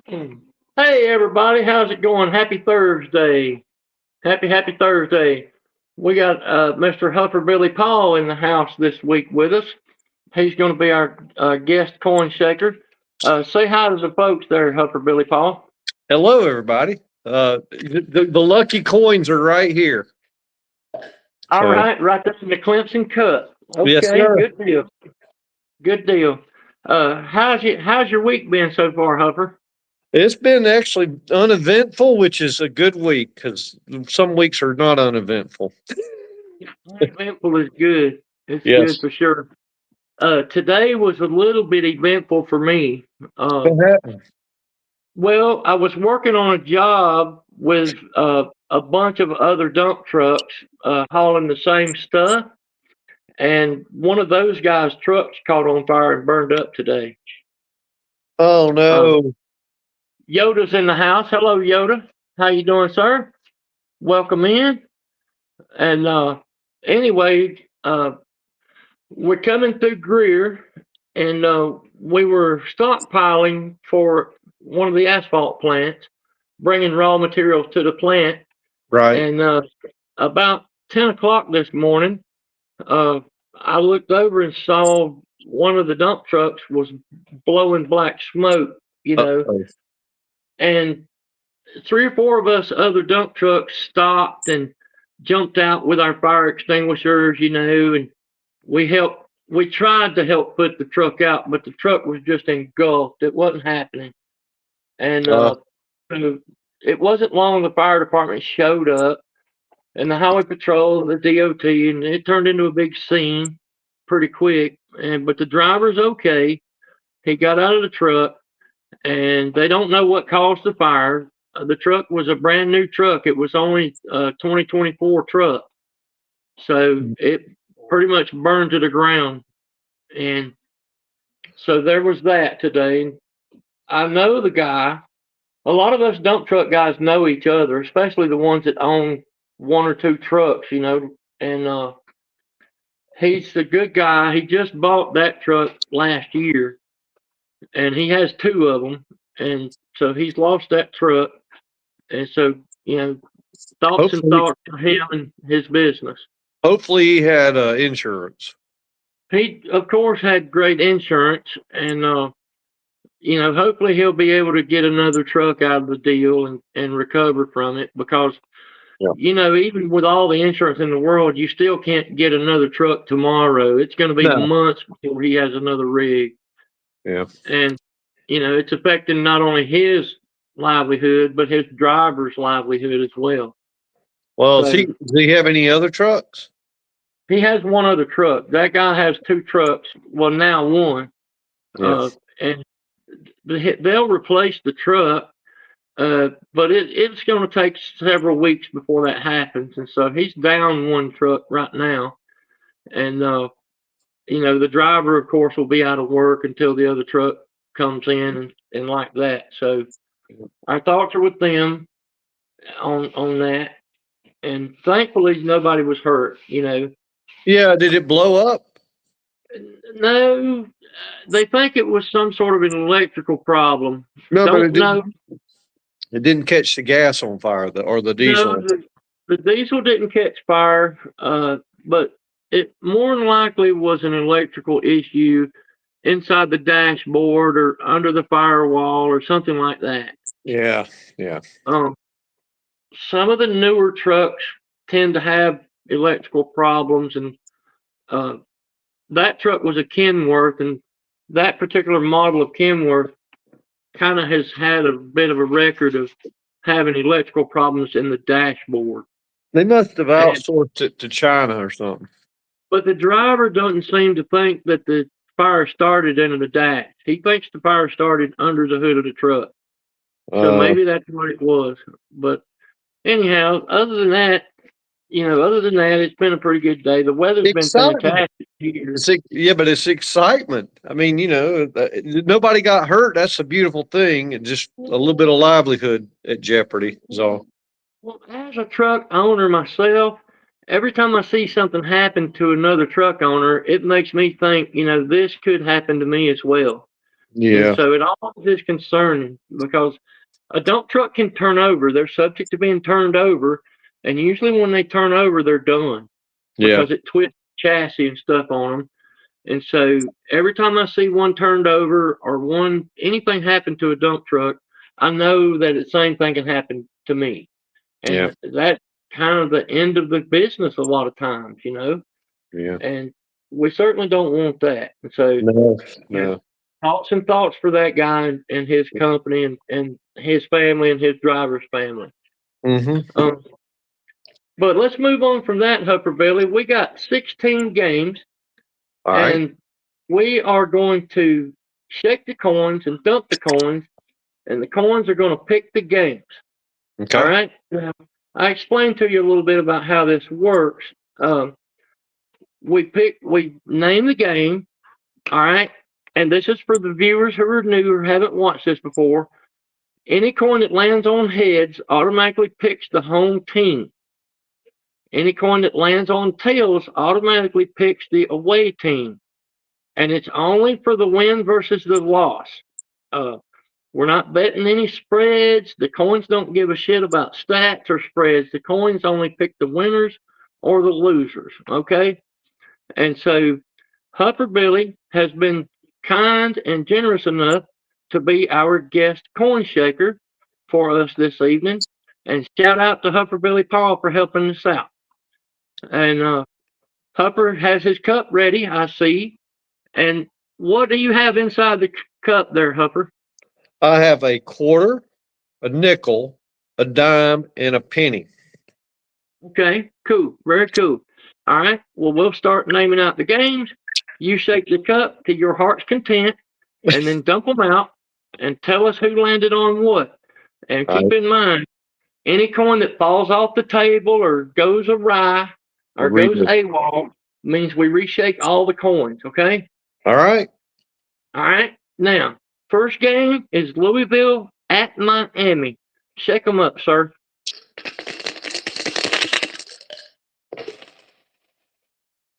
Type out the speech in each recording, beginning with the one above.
Hey everybody, how's it going? Happy Thursday. Happy Thursday. We got Mr. Huffer Billy Paul in the house this week with us. He's going to be our guest coin shaker. Say hi to the folks there, Huffer Billy Paul. Hello, everybody. The lucky coins are right here. All So, right, right there in the Clemson Cup. yes, Okay, sir. good deal. Good deal. How's your week been so far, Huffer? It's been actually uneventful, which is a good week because some weeks are not uneventful. Eventful is good. It's good Yes. for sure. Today was a little bit eventful for me. Uh, What happened? well, I was working on a job with a bunch of other dump trucks hauling the same stuff, and one of those guys' trucks caught on fire and burned up today. Oh Uh, no. Yoda's in the house. Hello, Yoda. How you doing, sir? Welcome in. And anyway, we're coming through Greer, and we were stockpiling for one of the asphalt plants, bringing raw materials to the plant. Right. And about 10 o'clock this morning, uh, I looked over and saw one of the dump trucks was blowing black smoke, Uh-oh. and three or four of us other dump trucks stopped and jumped out with our fire extinguishers, and we tried to help put the truck out, but the truck was just engulfed. It wasn't happening. And Uh, so it wasn't long the fire department showed up and the highway patrol and the DOT, and it turned into a big scene pretty quick. And but the driver's okay. He got out of the truck, and they don't know what caused the fire. The truck was a brand new truck. It was only a 2024 truck, so it pretty much burned to the ground. And so there was that today. I know the guy. A lot of us dump truck guys know each other, especially the ones that own one or two trucks. And he's a good guy. He just bought that truck last year, and he has two of them. And so he's lost that truck. And so, you know, thoughts and hopefully, thoughts for him and his business. hopefully he had insurance. He, of course, had great insurance, and hopefully he'll be able to get another truck out of the deal and recover from it because, Yeah. even with all the insurance in the world, you still can't get another truck tomorrow. It's going to be No. months before he has another rig. Yeah. And, it's affecting not only his livelihood, but his driver's livelihood as well. Well, So does he have any other trucks? he has one other truck. That guy has two trucks. Well, now one. Yeah. And they'll replace the truck. But it's going to take several weeks before that happens, and so he's down one truck right now, and the driver, of course, will be out of work until the other truck comes in and like that. So our thoughts are with them on that, and thankfully nobody was hurt. Yeah. Did it blow up? No, they think it was some sort of an electrical problem. No, but Don't know. it didn't catch the gas on fire or the No, diesel. the diesel didn't catch fire, but it more than likely was an electrical issue inside the dashboard or under the firewall or something like that. Yeah. Yeah. Um, some of the newer trucks tend to have electrical problems, and uh, that truck was a Kenworth, and that particular model of Kenworth kind of has had a bit of a record of having electrical problems in the dashboard. They must have And outsourced it to China or something. But the driver doesn't seem to think that the fire started in the dash. He thinks the fire started under the hood of the truck. So Uh, maybe that's what it was. But anyhow, other than that, it's been a pretty good day. The weather's been excitement. fantastic here. Yeah, but it's excitement. I mean, nobody got hurt. That's a beautiful thing. And just a little bit of livelihood at jeopardy is all. Well, as a truck owner myself, every time I see something happen to another truck owner, it makes me think, this could happen to me as well. Yeah. And so it always is concerning because a dump truck can turn over. They're subject to being turned over. And usually when they turn over, they're done Yeah. because it twists chassis and stuff on them. And so every time I see one turned over or anything happen to a dump truck, I know that the same thing can happen to me. Yeah. And that's kind of the end of the business a lot of times, Yeah. and we certainly don't want that. And so No. No. thoughts for that guy and his company and his family and his driver's family. Mm-hmm. But let's move on from that, Hupper Billy. We got 16 games, All right. and we are going to shake the coins and dump the coins, and the coins are going to pick the games. Okay. All right. Now, I explained to you a little bit about how this works. We name the game. All right. And this is for the viewers who are new or haven't watched this before. Any coin that lands on heads automatically picks the home team. Any coin that lands on tails automatically picks the away team. And it's only for the win versus the loss. We're not betting any spreads. The coins don't give a shit about stats or spreads. The coins only pick the winners or the losers. Okay? And so Hupper Billy has been kind and generous enough to be our guest coin shaker for us this evening. And shout out to Hupper Billy Paul for helping us out. And Hupper has his cup ready, I see. And what do you have inside the cup there, Hupper? I have a quarter, a nickel, a dime, and a penny. Okay, cool. Very cool. All right. Well, we'll start naming out the games. You shake the cup to your heart's content and then dump them out and tell us who landed on what. And keep in mind, any coin that falls off the table or goes awry or goes AWOL means we reshake all the coins, okay? All right. All right. Now, first game is Louisville at Miami. Shake them up, sir.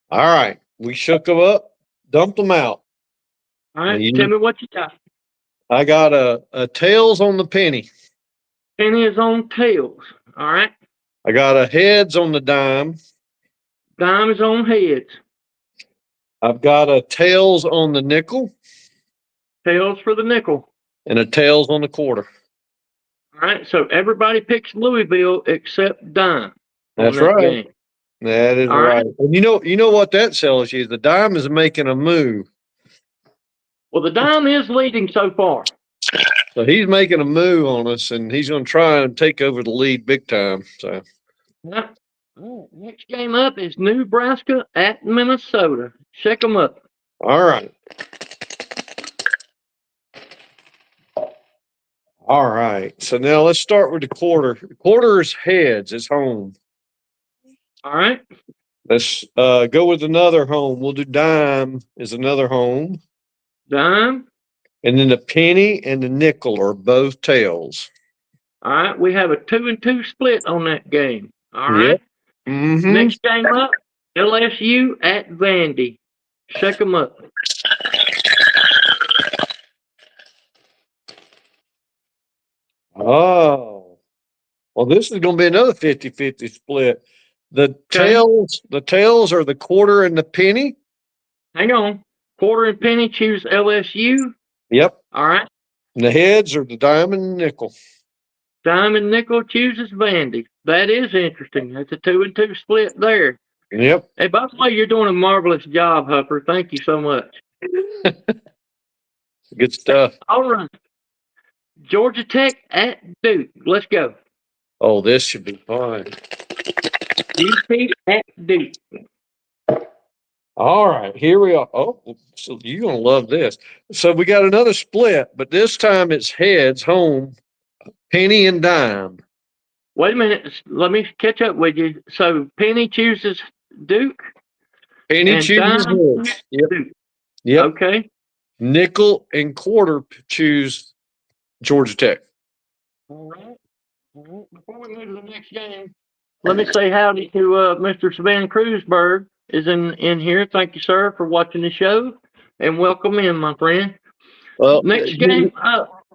All right. We shook them up, dumped them out. All right. Tell me what you got. I got a tails on the penny. Penny is on tails. All right. I got a heads on the dime. Dime is on heads. I've got a tails on the nickel. Tails for the nickel. And a tails on the quarter. All right. So everybody picks Louisville except Dime. That's right. Game. That is right. And you know what that tells you? The dime is making a move. Well, the dime is leading so far. So he's making a move on us, and he's going to try and take over the lead big time. So, next game up is Nebraska at Minnesota. Check them up. All right. All right. So now let's start with the quarter. The quarter is heads. It's home. All right. Let's go with another home. We'll do dime is another home. Dime. And then the penny and the nickel are both tails. All right. We have a 2-2 split on that game. All right. Yep. Mm-hmm. Next game up, LSU at Vandy. Check them up. Oh. Well, this is going to be another 50-50 split. The tails are the quarter and the penny. Hang on. Quarter and penny choose LSU. Yep. All right. And the heads are the dime and nickel. Dime and nickel chooses Vandy. That is interesting. That's a 2-2 split there. Yep. Hey, by the way, you're doing a marvelous job, Hupper. Thank you so much. Good stuff. All right. Georgia Tech at Duke. Let's go. Oh, this should be fun. UT at Duke. All right, here we are. Oh, so you're going to love this. So we got another split, but this time it's heads, home, penny and dime. Wait a minute. Let me catch up with you. So penny chooses Duke. Penny chooses heads. Yep. Duke. Yep. Okay. Nickel and quarter choose Georgia Tech. All right. Before we move to the next game, let me say howdy to Mr. Sven Kreuzberg is in here. Thank you, sir, for watching the show, and welcome in, my friend. Well, Next game up.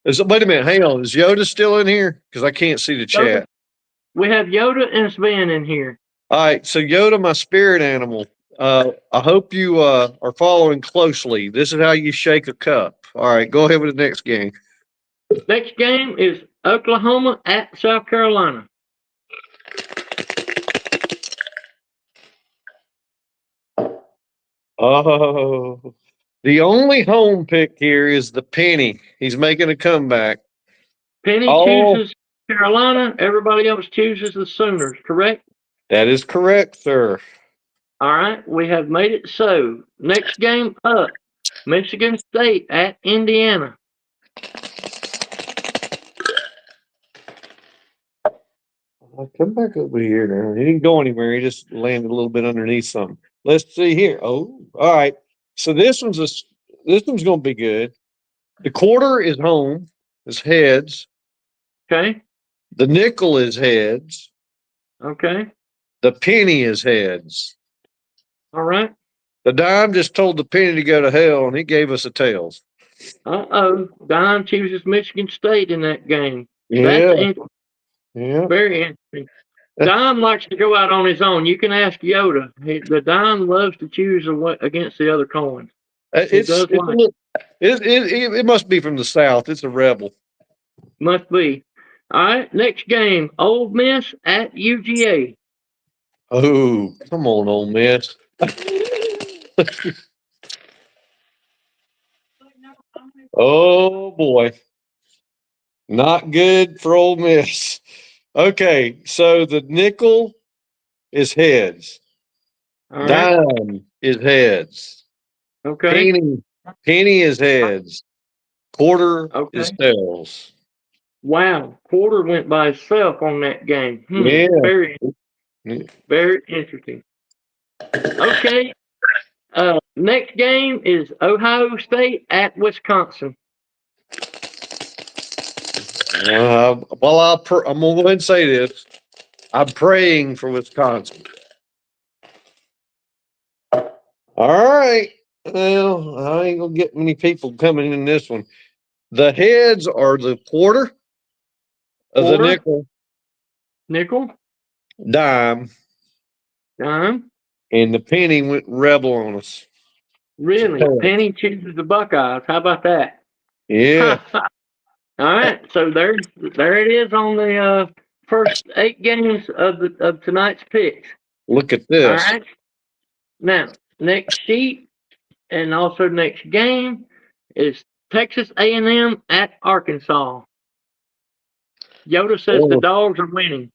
wait a minute. Hang on. Is Yoda still in here? Because I can't see the chat. We have Yoda and Sven in here. All right. So Yoda, my spirit animal. I hope you are following closely. This is how you shake a cup. All right. Go ahead with the next game. Next game is Oklahoma at South Carolina. Oh, the only home pick here is the Penny. He's making a comeback. Penny chooses Carolina. Everybody else chooses the Sooners, correct? That is correct, sir. All right. We have made it so. Next game up, Michigan State at Indiana. I'll come back over here now. He didn't go anywhere. He just landed a little bit underneath something. Let's see here. Oh, all right. So this one's going to be good. The quarter is home. It's heads. Okay. The nickel is heads. Okay. The penny is heads. All right. The dime just told the penny to go to hell, and he gave us a tails. Dime chooses Michigan State in that game. Yeah. Very interesting. Dime likes to go out on his own. You can ask Yoda. The Dime loves to choose against the other coins. It must be from the South. It's a rebel. Must be. All right. Next game, Ole Miss at UGA. Oh, come on, Ole Miss. Oh boy, not good for Ole Miss. Okay, so the nickel is heads. All right. Dime is heads. Okay. Penny is heads. Quarter is tails. Wow. Quarter went by itself on that game. Yeah. Very interesting. Okay. Next game is Ohio State at Wisconsin. I'm going to go ahead and say this. I'm praying for Wisconsin. All right. Well, I ain't going to get many people coming in this one. The heads are the quarter of the nickel. Nickel. Dime. And the penny went rebel on us. Really? Penny chooses the Buckeyes. How about that? Yeah. All right. So there it is on the first 8 games of tonight's picks. Look at this. All right. Now, next sheet and also next game is Texas A&M at Arkansas. Yoda says the Dogs are winning.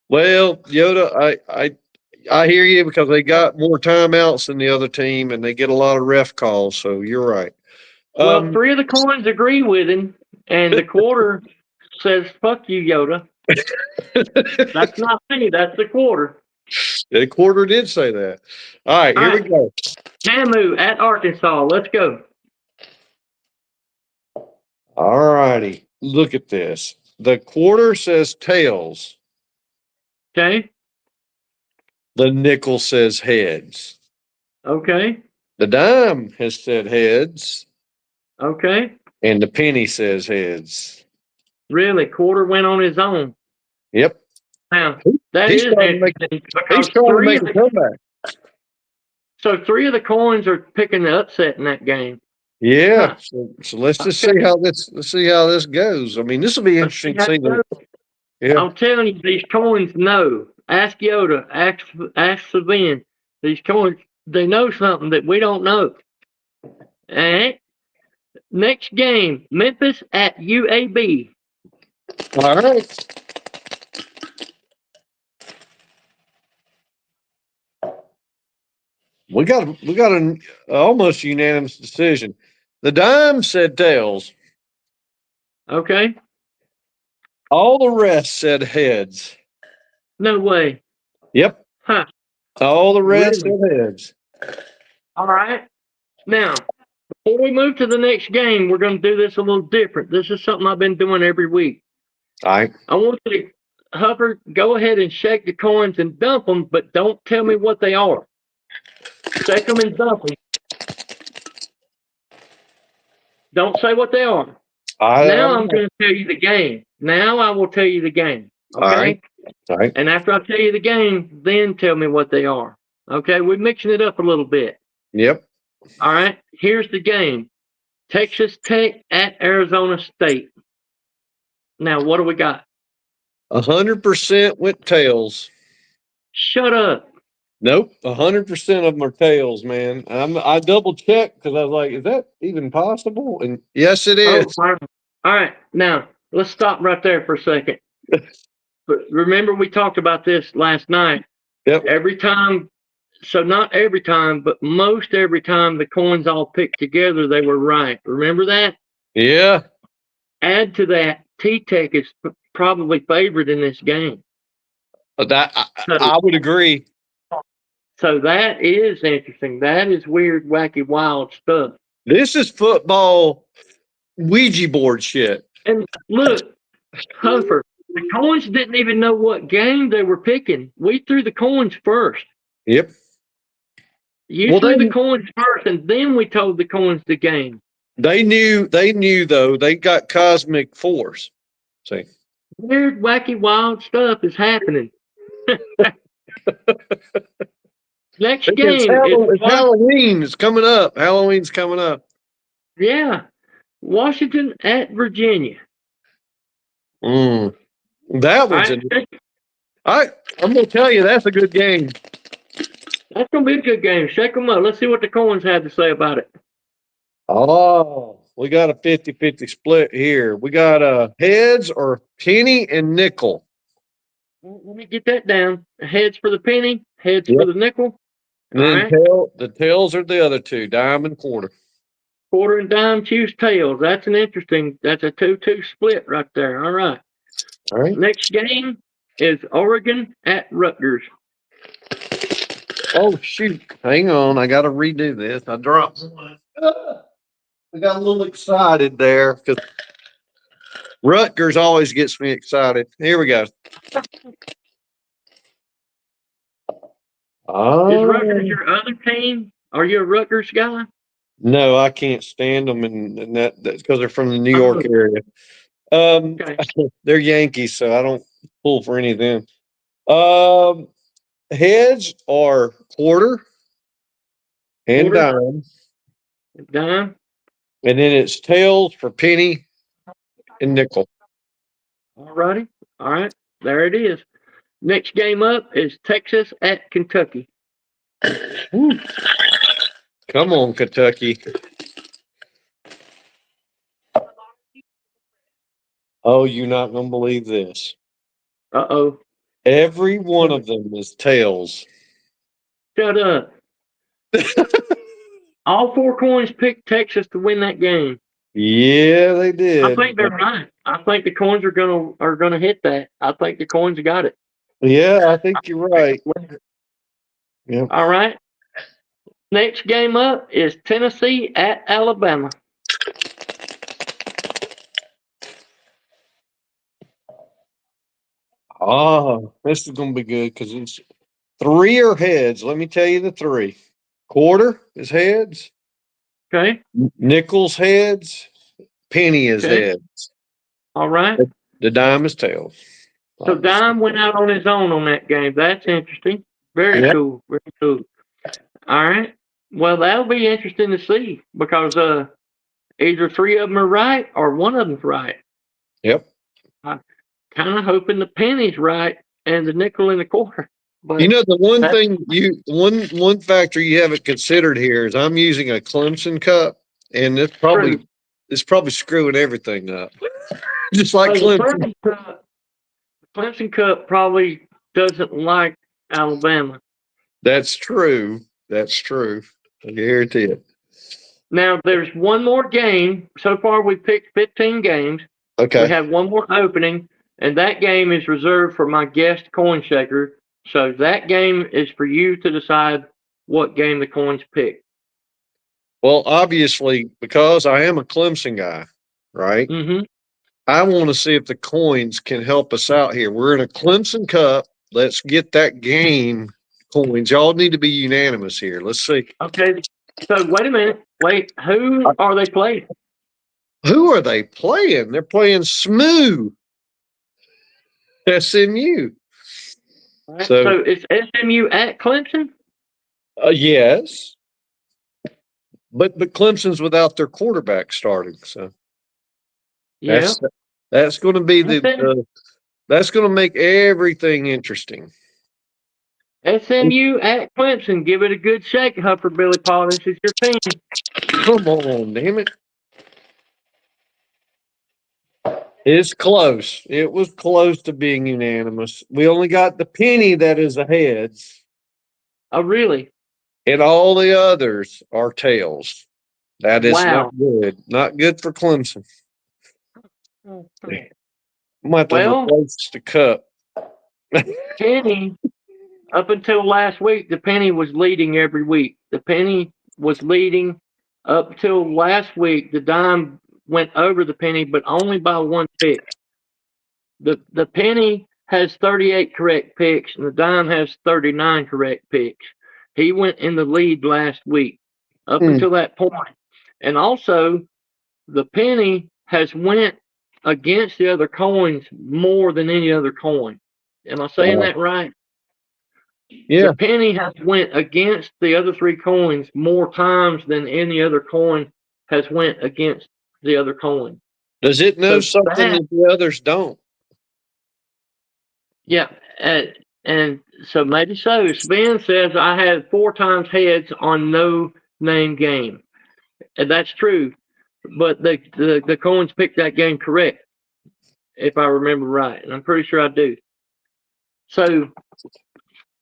Well, Yoda, I hear you because they got more timeouts than the other team, and they get a lot of ref calls. So you're right. Well, 3 of the coins agree with him, and the quarter says, "Fuck you, Yoda." That's not me. That's the quarter. The quarter did say that. All right, here we go. Tamu at Arkansas. Let's go. All righty. Look at this. The quarter says tails. Okay. The nickel says heads. Okay. The dime has said heads. Okay. And the penny says heads. Really? Quarter went on his own. Yep. Now, he's trying to make a comeback. So 3 of the coins are picking the upset in that game. Yeah. So let's just see how this goes. I mean, this will be interesting to see. Yeah. I'm telling you, these coins know. Ask Yoda. Ask Sven. These coins, they know something that we don't know. All right. Next game, Memphis at UAB. All right. We got an almost unanimous decision. The dime said tails. Okay. All the rest said heads. No way. Yep. Huh. All the rest said heads. All right. Now, before we move to the next game, we're going to do this a little different. This is something I've been doing every week. All right. I want you to, Hubbard, go ahead and shake the coins and dump them, but don't tell me what they are. Shake them and dump them. Don't say what they are. I Now I'm going to tell you the game. Now I will tell you the game. Okay. All right. And after I tell you the game, then tell me what they are. Okay. We're mixing it up a little bit. Yep. All right. Here's the game. Texas Tech at Arizona State. Now, what do we got? 100% went tails. Shut up. Nope. 100% of them are tails, man. I double checked because I was like, is that even possible? And yes, it Oh, is. all right. Now, let's stop right there for a second. But remember, we talked about this last night. Yep. Every time, so not every time, but most every time the coins all picked together, they were right. Remember that? Yeah. Add to that, T-Tech is probably favored in this game. That I would agree. So that is interesting. That is weird, wacky, wild stuff. This is football Ouija board shit. And look, Humphrey, the coins didn't even know what game they were picking. We threw the coins first. Yep. You threw the coins first, and then we told the coins the game. They knew though, they got cosmic force. See. Weird, wacky, wild stuff is happening. Next game is Halloween. It's coming up. Halloween's coming up. Yeah. Washington at Virginia. That one's I'm gonna tell you that's a good game. That's gonna be a good game. Shake them up. Let's see what the coins have to say about it. Oh, we got a 50-50 split here. We got heads or penny and nickel. Let me get that down. Heads for the penny, heads for the nickel. And then the tails are the other two, dime and quarter. Quarter and dime choose tails. That's a 2-2 split right there. All right. All right. Next game is Oregon at Rutgers. Oh, shoot. Hang on. I got to redo this. I dropped one. I got a little excited there because Rutgers always gets me excited. Here we go. Is Rutgers your other team? Are you a Rutgers guy? No, I can't stand them, and that's because they're from the New York area. Okay. They're Yankees, so I don't pull for any of them. Heads are quarter and dime. Dime. And then it's tails for penny and nickel. All righty. All right. There it is. Next game up is Texas at Kentucky. Come on, Kentucky. Oh, you're not going to believe this. Uh-oh. Every one of them is tails. Shut up. All 4 coins picked Texas to win that game. Yeah, they did. I think they're right. I think the coins are gonna hit that. I think the coins got it. Yeah, I think you're right. Yeah. All right. Next game up is Tennessee at Alabama. Oh, this is going to be good because it's 3 are heads. Let me tell you the 3. Quarter is heads. Okay. Nickel's heads. Penny is heads. All right. The dime is tails. So Dime went out on his own on that game. That's interesting. Very cool. Very cool. All right. Well, that'll be interesting to see because either 3 of them are right or one of them's right. Yep. I'm kind of hoping the penny's right and the nickel and the quarter. But you know, the one thing one factor you haven't considered here is I'm using a Clemson cup, and it's probably screwing everything up. Just like Clemson. Clemson Cup probably doesn't like Alabama. That's true. That's true. I guarantee it. Now, there's one more game. So far, we've picked 15 games. Okay. We have one more opening, and that game is reserved for my guest coin shaker. So that game is for you to decide what game the coins pick. Well, obviously, because I am a Clemson guy, right? Mm-hmm. I want to see if the coins can help us out here. We're in a Clemson Cup. Let's get that game coins. Y'all need to be unanimous here. Let's see. Okay. So wait a minute. Wait, who are they playing? Who are they playing? They're playing SMU. SMU. Right. So, So it's SMU at Clemson? yes, but Clemson's without their quarterback starting. So Yeah. that's going to be Okay. that's going to make everything interesting. SMU at Clemson. Give it a good shake, Hupper Billy Paul. This is your team. Come on, damn it. It's close. It was close to being unanimous. We only got the penny that is a heads, Oh, really? and all the others are tails. That is not Wow. good. Not good for Clemson. I'm gonna have to Well, replace the cup. Penny, up until last week, the Penny was leading every week. The Penny was leading up till last week. The Dime went over the Penny, but only by one pick. The Penny has 38 correct picks, and the Dime has 39 correct picks. He went in the lead last week up Hmm. until that point. And also, the Penny has went against the other coins more than any other coin. Am I saying Wow. that right? Yeah. The Penny has went against the other three coins more times than any other coin has went against the other coin. Does it know So something that, that the others don't? yeah, and so maybe so. Sven says I had 4 times heads on no name game, and that's true. But the coins picked that game correct, if I remember right, and I'm pretty sure I do. So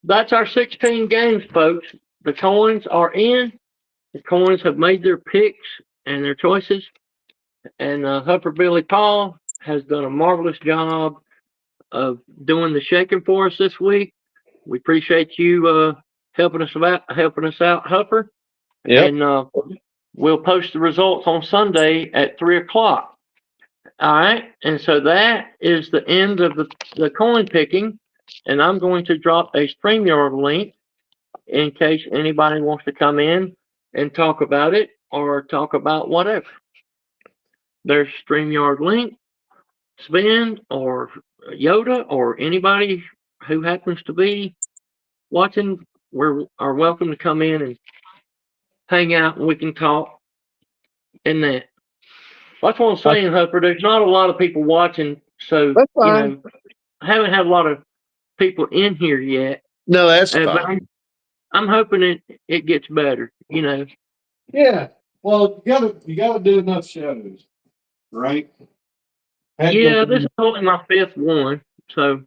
that's our 16 games, folks. The coins are in. The coins have made their picks and their choices, and Hupper Billy Paul has done a marvelous job of doing the shaking for us this week. We appreciate you helping us out, Hupper, Yep. and we'll post the results on Sunday at 3 o'clock. All right, and so that is the end of the coin picking, and I'm going to drop a StreamYard link in case anybody wants to come in and talk about it or talk about whatever. There's StreamYard link, Sven or Yoda or anybody who happens to be watching, are welcome to come in and hang out and we can talk and that. That's what I'm saying, Hupper. There's not a lot of people watching, so That's fine. I haven't had a lot of people in here yet. No, that's But fine. I'm hoping it gets better. Yeah. Well, you gotta do enough shows, right? Yeah, this is only my 5th one, so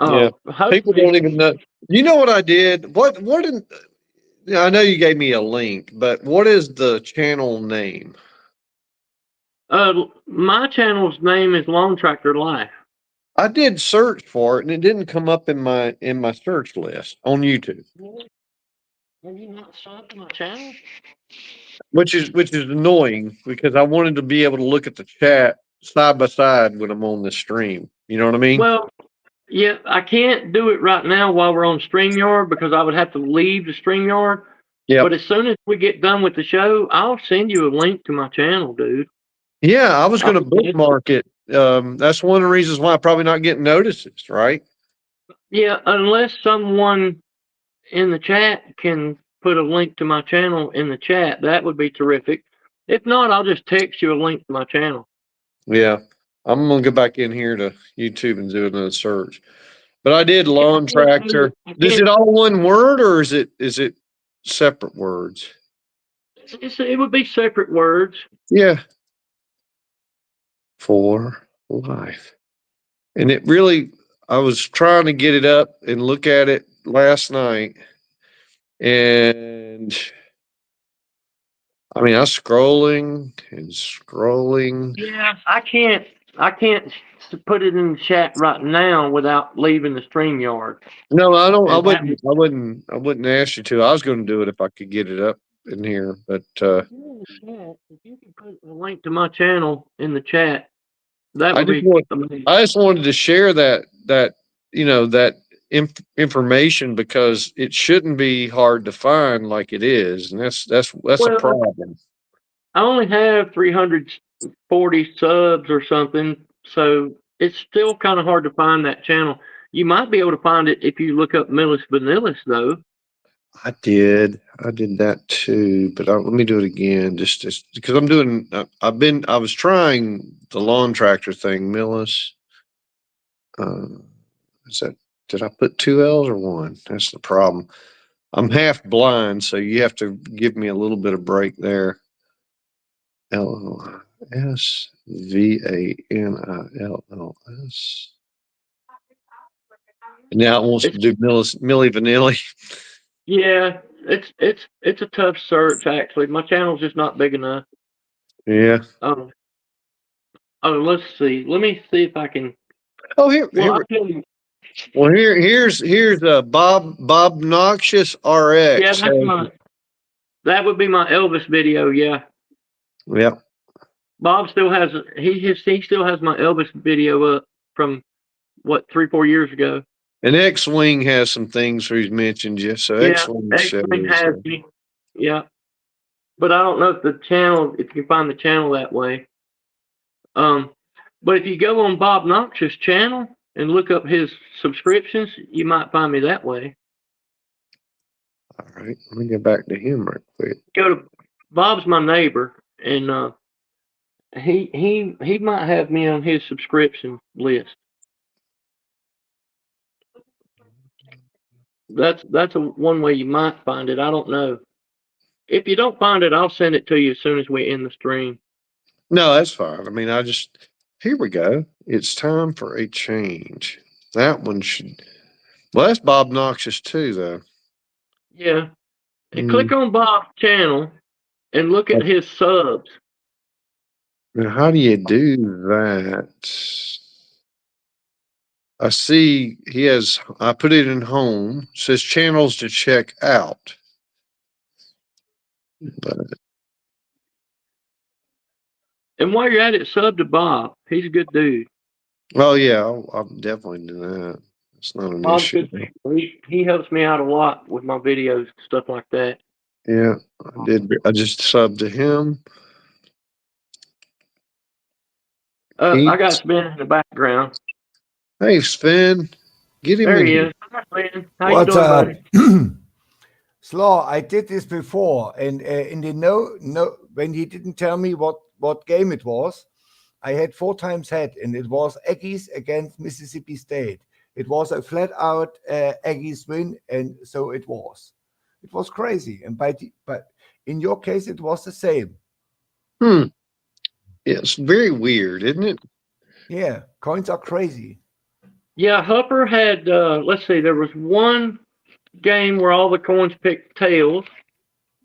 Yeah. People hopefully, don't even know. You know what I did? What did I know you gave me a link, but what is the channel name? my channel's name is Lone Tractor Life. I did search for it and it didn't come up in my search list on YouTube. Have you not subbed to my channel? Which is annoying because I wanted to be able to look at the chat side by side when I'm on the stream. You know what I mean? Well, yeah, I can't do it right now while we're on StreamYard because I would have to leave the StreamYard. Yeah. But as soon as we get done with the show, I'll send you a link to my channel, dude. Yeah, I was going to bookmark it. That's one of the reasons why I'm probably not getting notices, right? Yeah, unless someone in the chat can put a link to my channel in the chat, that would be terrific. If not, I'll just text you a link to my channel. Yeah, I'm going to go back in here to YouTube and do another search. But I did Lawn Tractor. Is it all one word or is it separate words? It would be separate words. Yeah. For life. And it really, I was trying to get it up and look at it last night. And I mean, I was scrolling and scrolling. Yeah, I can't put it in the chat right now without leaving the StreamYard. No, I don't. And I wouldn't ask you to. I was going to do it if I could get it up in here, but if you can put a link to my channel in the chat, that would be amazing. I just wanted to share that that information because it shouldn't be hard to find like it is, and that's a problem. I only have 340 subs or something, so it's still kind of hard to find that channel. You might be able to find it if you look up Millis Vanillis, though. I did that too, but let me do it again, just because I'm doing. I was trying the lawn tractor thing, Millis. Is that? Did I put two L's or one? That's the problem. I'm half blind, so you have to give me a little bit of break there. LSVANILLS. Now it wants to do Milli Vanilli. Yeah, it's a tough search actually. My channel's just not big enough. Yeah. Oh, let's see. Let me see if I can. Oh, here. Well, I'll tell you. Well, here's Bob Noxious RX. Yeah, that would be my Elvis video. Yeah, Yep. Bob still has he still has my Elvis video up from what 3-4 years ago. And X-Wing has some things where he's mentioned you. So Yeah, X-Wing has me. Yeah, but I don't know if you can find the channel that way. But if you go on Bob Noxious channel and look up his subscriptions, you might find me that way. All right, let me get back to him real quick. Go to Bob's my neighbor, and he might have me on his subscription list. That's one way you might find it. I don't know. If you don't find it, I'll send it to you as soon as we end the stream. No, that's fine. I mean, here we go. It's time for a change. That one should. Well, that's Bob Noxious too, though. Yeah. And click on Bob's channel and look at his subs. Now, how do you do that? I see I put it in home. It says channels to check out. But And while you're at it, sub to Bob. He's a good dude. oh yeah, I'll definitely do that. It's not an issue. He helps me out a lot with my videos, stuff like that. Yeah, I did. I just subbed to him. I got Sven in the background. Hey, Sven, get him there in he here. is. Hi, Sven. How you doing, buddy? Slaw, I did this before, and in the when he didn't tell me what game it was, I had 4 times head, and it was Aggies against Mississippi State. It was a flat out Aggies win, and so it was. It was crazy, and but in your case, it was the same. Yeah, it's very weird, isn't it? Yeah, coins are crazy. Yeah, Hupper had. Let's see, there was one game where all the coins picked tails,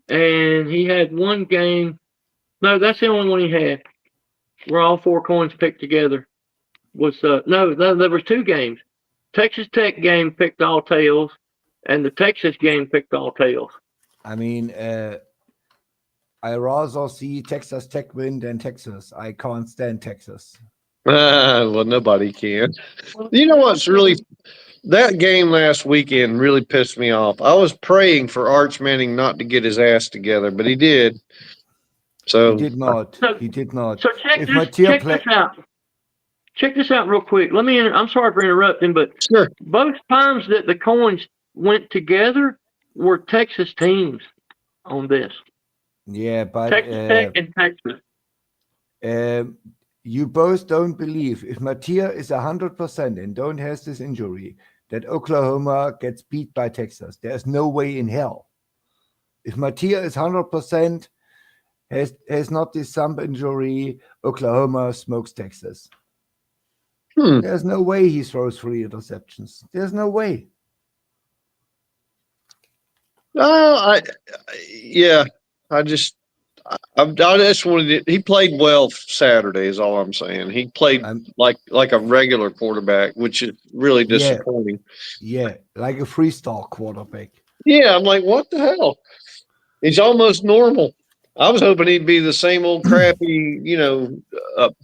and he had one game. No, that's the only one he had where all 4 coins picked together. No, there was 2 games. Texas Tech game picked all tails, and the Texas game picked all tails. I mean, I rather see Texas Tech win than Texas. I can't stand Texas. Well, nobody can. You know what's really that game last weekend really pissed me off. I was praying for Arch Manning not to get his ass together, but he did. So he did not. He did not. So check this out. Check this out real quick. I'm sorry for interrupting, but sure. Both times that the coins went together were Texas teams on this. Yeah, but Texas Tech and Texas. You both don't believe if Mattia is 100% and don't has this injury that Oklahoma gets beat by Texas. There's no way in hell. If Mattia is 100%, has not this thumb injury, Oklahoma smokes Texas. There's no way he throws 3 interceptions. There's no way. I just wanted it. He played well Saturday is all I'm saying. He played like a regular quarterback, which is really disappointing. Yeah, like a 3-star quarterback. Yeah, I'm like, what the hell? He's almost normal. I was hoping he'd be the same old crappy,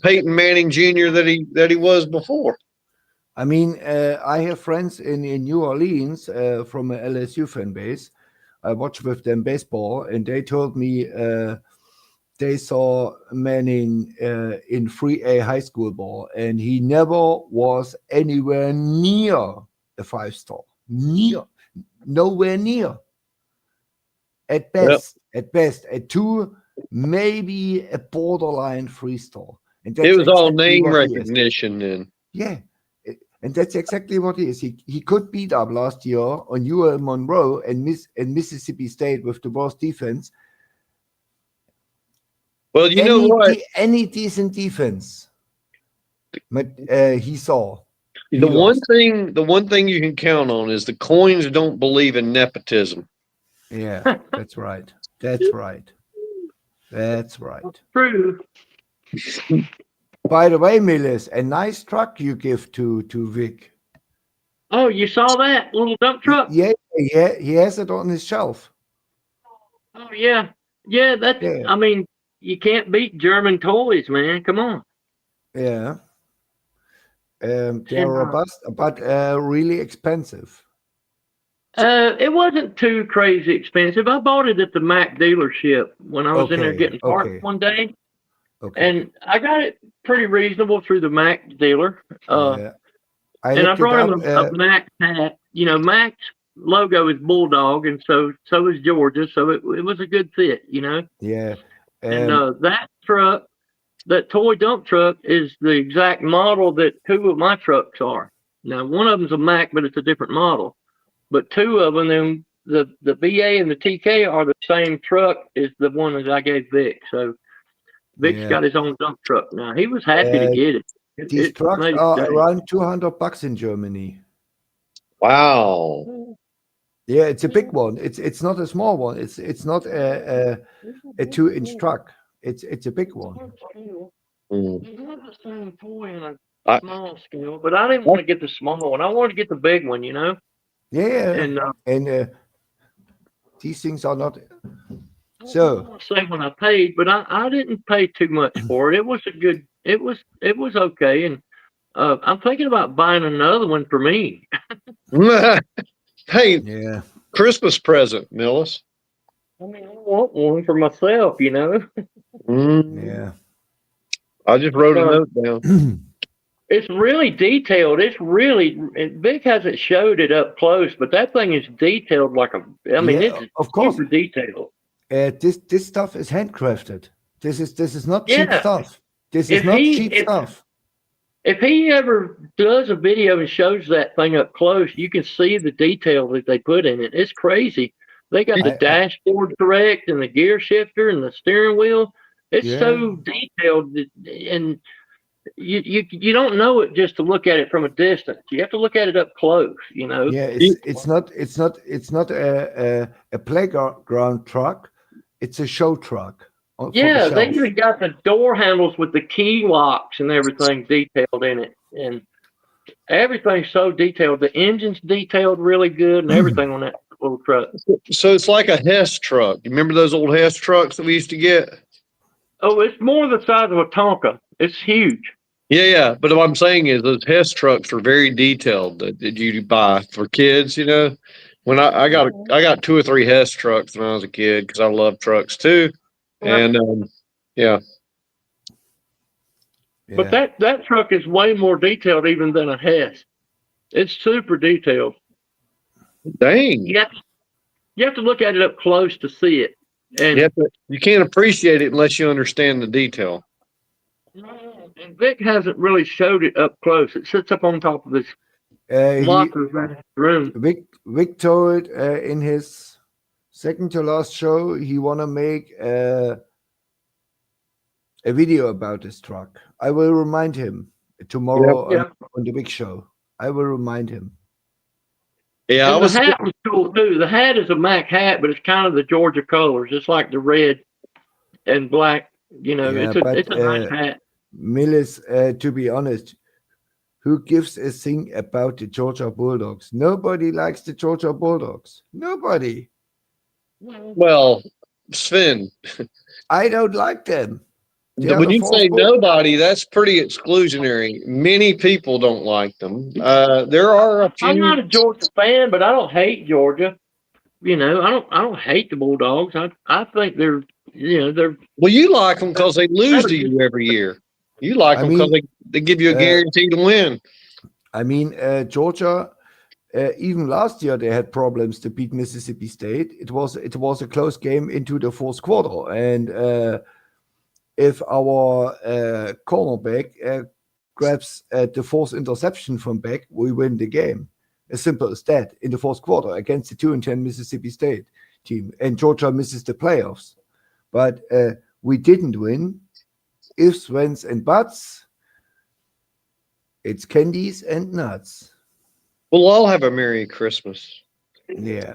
Peyton Manning Jr. that he was before. I mean, I have friends in New Orleans from an LSU fan base. I watch with them baseball, and they told me they saw Manning in 3A high school ball, and he never was anywhere near a 5-star. Nowhere near. At best, at 2, maybe a borderline 3-star. And It was all exactly name what he is. recognition then. Yeah. And that's exactly what he is. He could beat up last year on UL Monroe and Mississippi State with the worst defense. Well, you know what? Any decent defense, but he saw. The one thing you can count on is the coins don't believe in nepotism. Yeah, that's right. That's right. That's right. True. By the way, Millis, a nice truck you give to Vic. Oh, you saw that little dump truck? Yeah, he has it on his shelf. Oh yeah, yeah. That's. Yeah. I mean, you can't beat German toys, man. Come on. Yeah. They're robust, but really expensive. It wasn't too crazy expensive. I bought it at the Mac dealership when I was in there getting parts one day, and I got it pretty reasonable through the Mac dealer. Yeah. And I brought him a Mac hat. You know, Mac's logo is Bulldog, and so is Georgia. So it was a good fit, you know. Yeah. And that truck, that toy dump truck, is the exact model that 2 of my trucks are. Now, one of them's a Mac, but it's a different model. But 2 of them, the BA and the TK, are the same truck as the one that I gave Vic. So Vic's got his own dump truck now. He was happy to get it. These trucks are around $200 in Germany. Wow. Yeah, it's a big one. It's not a small one. It's not a 2-inch truck. It's a big one. You have the same toy in a small scale, but I didn't want to get the small one. I wanted to get the big one, you know. Yeah, and these things are not. So I won't say when I paid, but I didn't pay too much for it. It was a good. It was okay, and I'm thinking about buying another one for me. Hey, yeah, Christmas present, Millis. I mean, I want one for myself, you know. Yeah. I just wrote a note down. It's really detailed. It's really, Vic hasn't showed it up close, but that thing is detailed like a. I mean, it's of course super detailed. This stuff is handcrafted. This is not cheap stuff. This is not cheap stuff. If he ever does a video and shows that thing up close, you can see the detail that they put in it. It's crazy. They got the dashboard correct and the gear shifter and the steering wheel. It's so detailed, and you don't know it just to look at it from a distance. You have to look at it up close, you know. Yeah, it's not a playground truck. It's a show truck. Yeah, they even got the door handles with the key locks and everything detailed in it, and everything's so detailed. The engine's detailed really good, and everything on that little truck. So it's like a Hess truck. You remember those old Hess trucks that we used to get? Oh, it's more the size of a Tonka. It's huge. Yeah. But what I'm saying is those Hess trucks are very detailed that you buy for kids, you know. When I got 2 or 3 Hess trucks when I was a kid because I love trucks too. And But that truck is way more detailed even than a Hess. It's super detailed. Dang. You have to look at it up close to see it. And you can't appreciate it unless you understand the detail. And Vic hasn't really showed it up close. It sits up on top of this locker room. Vic told in his second to last show he want to make a video about this truck. I will remind him tomorrow on the Vic show. I will remind him. Yeah, the hat was cool too. The hat is a Mac hat, but it's kind of the Georgia colors. It's like the red and black. You know, it's a nice hat. Millis, to be honest, who gives a thing about the Georgia Bulldogs? Nobody likes the Georgia Bulldogs. Nobody. Well, Sven, I don't like them. When you say nobody, that's pretty exclusionary. Many people don't like them. There are a few. I'm not a Georgia fan, but I don't hate Georgia. You know, I don't hate the Bulldogs. I think they're they're Well, you like them because they lose to you every year. You like I them because mean, they give you a guarantee to win. I mean, Georgia, even last year they had problems to beat Mississippi State. It was a close game into the fourth quarter, and if our cornerback grabs the fourth interception from back, we win the game. As simple as that. In the fourth quarter against the 2-10 Mississippi State team, and Georgia misses the playoffs, but we didn't win. Ifs, whens, and buts. It's candies and nuts. We'll all have a Merry Christmas. Yeah.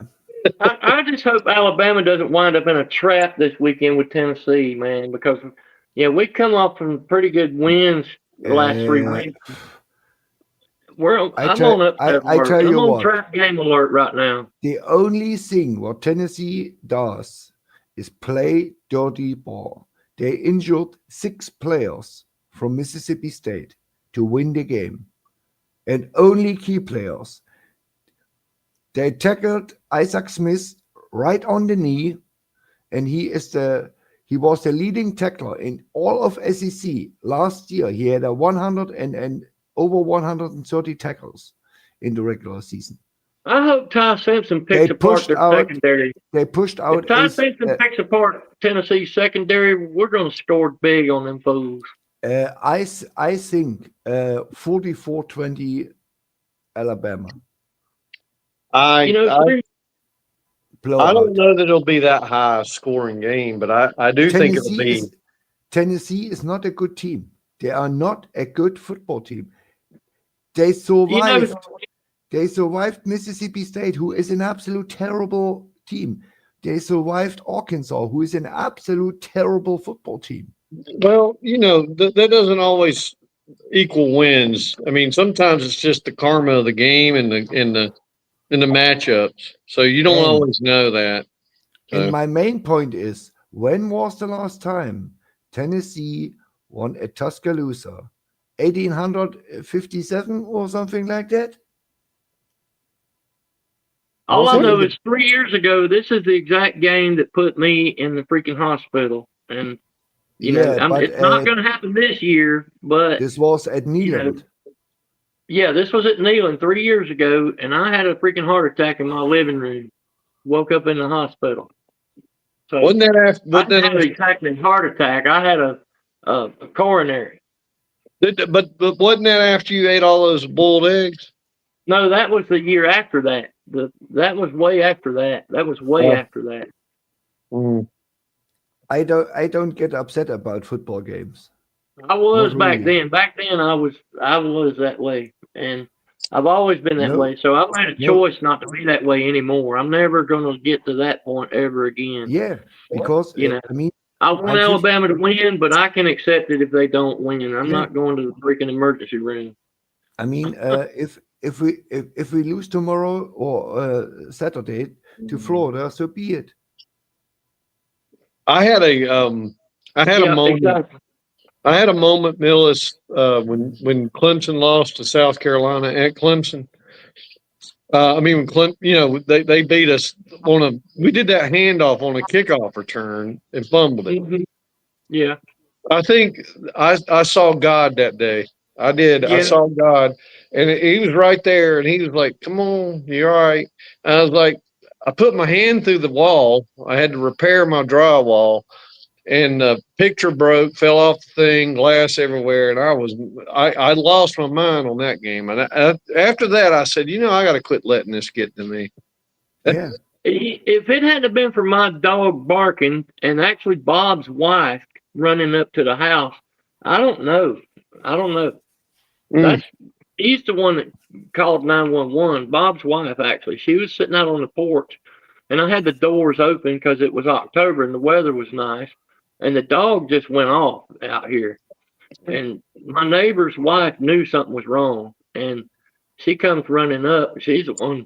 I just hope Alabama doesn't wind up in a trap this weekend with Tennessee, man, because we come off from pretty good wins the last 3 weeks. I'm on upset alert. I'm on trap game alert right now. The only thing what Tennessee does is play dirty ball. They injured 6 players from Mississippi State to win the game, and only key players. They tackled Isaac Smith right on the knee, and he was the leading tackler in all of SEC last year. He had a 100 and over 130 tackles in the regular season. I hope Ty Simpson picks apart their secondary. They pushed out. If Ty Simpson picks apart Tennessee's secondary, we're going to score big on them fools. I think 44-20 Alabama. I don't know that it'll be that high scoring game, but I do think it'll be. Tennessee is not a good team. They are not a good football team. They survived. They survived Mississippi State, who is an absolute terrible team. They survived Arkansas, who is an absolute terrible football team. Well, that doesn't always equal wins. I mean, sometimes it's just the karma of the game and the matchups. So you don't always know that. And my main point is, when was the last time Tennessee won at Tuscaloosa? 1857 or something like that? All I know is 3 years ago, this is the exact game that put me in the freaking hospital. And, it's not going to happen this year, but. This was at Neyland. This was at Neyland 3 years ago, and I had a freaking heart attack in my living room. Woke up in the hospital. So wasn't that after? I didn't have exactly a heart attack. I had a coronary. But wasn't that after you ate all those boiled eggs? No, that was the year after that. That was way after that. That was way after that. Mm. I don't get upset about football games. I was back then. Back then, I was that way, and I've always been that way. So I've made a choice not to be that way anymore. I'm never going to get to that point ever again. Yeah, because I want Alabama to win, but I can accept it if they don't win. I'm not going to the freaking emergency room. I mean, if we lose tomorrow or Saturday to Florida, so be it. I had a moment. Exactly. I had a moment, Millis, when Clemson lost to South Carolina at Clemson. When they beat us we did that handoff on a kickoff return and fumbled it. Mm-hmm. Yeah. I think I saw God that day. I did. Yeah. I saw God, and he was right there, and he was like, "Come on, you're all right." And I was like, I put my hand through the wall. I had to repair my drywall, and the picture broke, fell off the thing, glass everywhere, and I lost my mind on that game. And after that, I said, I got to quit letting this get to me. Yeah. If it hadn't been for my dog barking and actually Bob's wife running up to the house, I don't know. He's the one that called 911. Bob's wife, actually. She was sitting out on the porch, and I had the doors open because it was October and the weather was nice. And the dog just went off out here. And my neighbor's wife knew something was wrong. And she comes running up. She's the one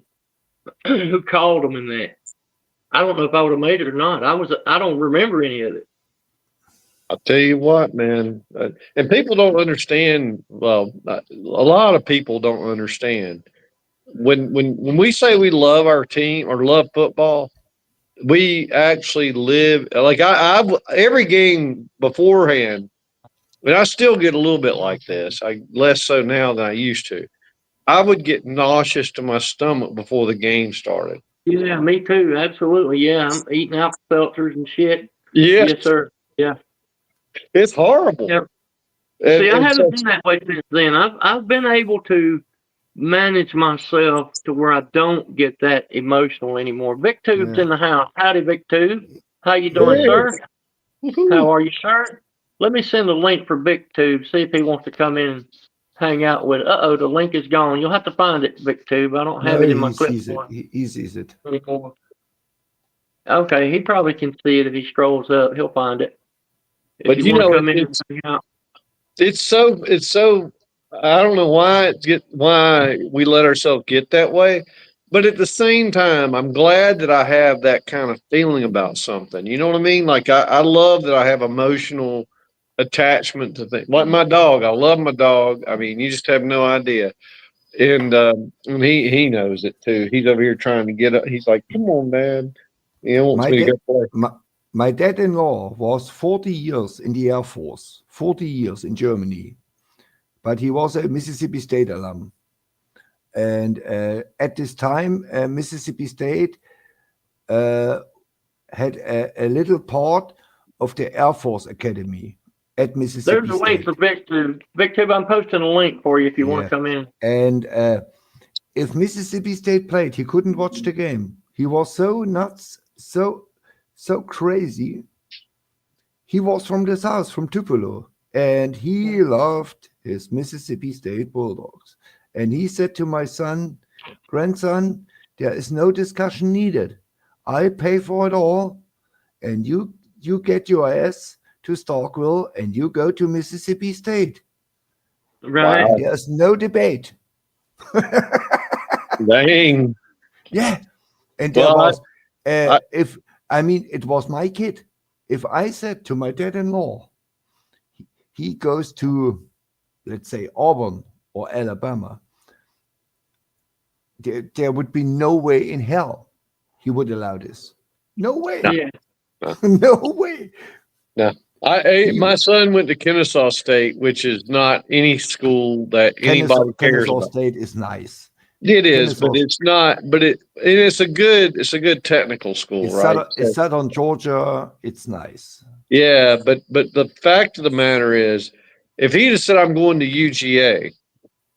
who called them in that. I don't know if I would have made it or not. I don't remember any of it. I'll tell you what, man. And people don't understand. Well, a lot of people don't understand. When we say we love our team or love football, we actually live like I every game beforehand, and I still get a little bit like this. I less so now than I used to. I would get nauseous to my stomach before the game started. Yeah, me too. Absolutely. Yeah, I'm eating alka seltzers and shit. Yeah, Yes, sir. Yeah. it's horrible. Yeah. And, See, I and so, haven't been that way since then. I've been able to manage myself to where I don't get that emotional anymore. Vic Tube's Yeah. in the house. Howdy, Vic Tube. How you doing, Hey. sir? woohoo. How are you, sir? Let me send a link for Vic Tube. See if he wants to come in and hang out with. Uh-oh, the link is gone. You'll have to find it, Vic Tube. I don't have No, it in my he sees it. clipboard He sees it. anymore. Okay, he probably can see it if he scrolls up. He'll find it. If But you you want to know, come in and hang out. it's so I don't know why we let ourselves get that way, but at the same time I'm glad that I have that kind of feeling about something. You know what I mean? Like I love that I have emotional attachment to things. Like my dog, I love my dog. I mean, you just have no idea. And he knows it too. He's over here trying to get up. He's like, "Come on, Dad." He wants My me to dad, go play. my dad-in-law was 40 years in the Air Force, 40 years in Germany, but he was a Mississippi State alum. And at this time, Mississippi State had a little part of the Air Force Academy at Mississippi There's a link State. for Vic Tube. Vic Tube, I'm posting a link for you if you want Yeah. to come in. And if Mississippi State played, he couldn't watch the game. He was so nuts, so crazy. He was from the South, from Tupelo, and he loved his Mississippi State Bulldogs. And he said to my grandson, there is no discussion needed. I pay for it all, and you get your ass to Starkville and you go to Mississippi State. Right. Wow. There's no debate. Dang. Yeah. And there Well, was, I- it was my kid. If I said to my dad-in-law, he goes to, let's say, Auburn or Alabama, there would be no way in hell he would allow this. No way. Yeah. No way. My son went to Kennesaw State, which is not any school that anybody cares Kennesaw about. State is nice. It is, Kennesaw- but it's not. But it's a good technical school, It's, right? it's Southern Georgia. It's nice. Yeah, but the fact of the matter is, if he'd have said I'm going to UGA,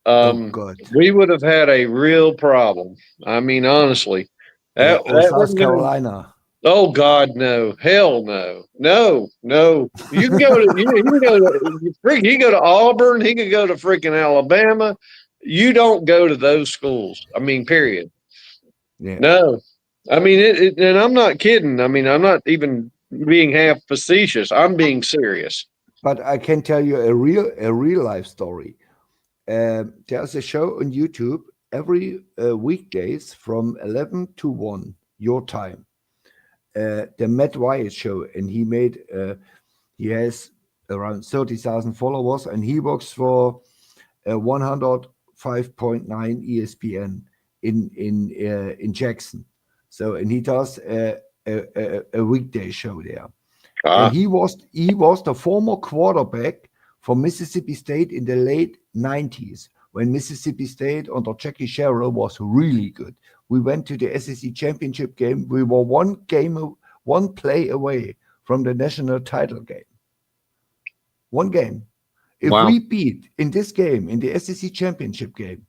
Oh God. we would have had a real problem. I mean, honestly, Yeah, or that South wasn't gonna- Carolina. Oh God, no! Hell no! No! You can go to you can go to he can go to Auburn. He can go to freaking Alabama. You don't go to those schools. I mean, period. Yeah. No, I mean and I'm not kidding. I mean, I'm not even being half facetious. I'm being serious. But I can tell you a real life story. There's a show on YouTube every weekdays from 11 to 1 your time. The Matt Wyatt show, and he has around 30,000 followers, and he works for 105.9 ESPN in Jackson. So, and he does a weekday show there. And he was the former quarterback for Mississippi State in the late 90s, when Mississippi State under Jackie Sherrill was really good. We went to the SEC championship game. We were one play away from the national title game. One game. If Wow. we beat in this game, in the SEC championship game,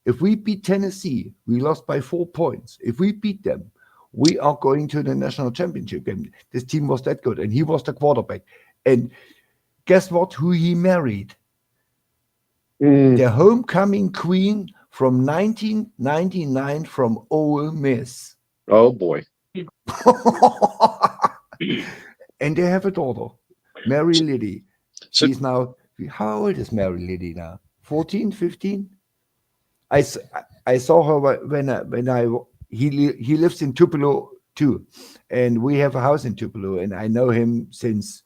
if we beat Tennessee, we lost by 4 points. If we beat them, we are going to the national championship game. This team was that good, and he was the quarterback. And guess what? Who he married? The homecoming queen from 1999 from Ole Miss. Oh boy. And they have a daughter, Mary Liddy. So- She's now, how old is Mary Liddy now? 14, 15? I saw her when he lives in Tupelo too. And we have a house in Tupelo, and I know him since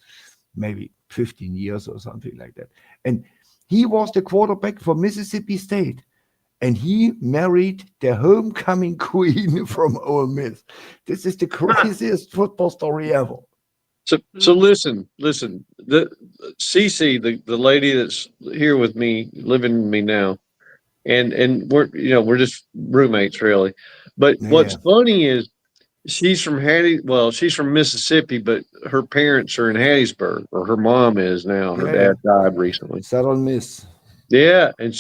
maybe 15 years or something like that. And he was the quarterback for Mississippi State. and he married the homecoming queen from Ole Miss. This is the craziest football story ever. So listen. The Cece, the lady that's here with me, living with me now, and we're just roommates really. But what's Yeah. funny is she's from she's from Mississippi, but her parents are in Hattiesburg, or her mom is now. Her Yeah. dad died recently. Southern Miss. Yeah, and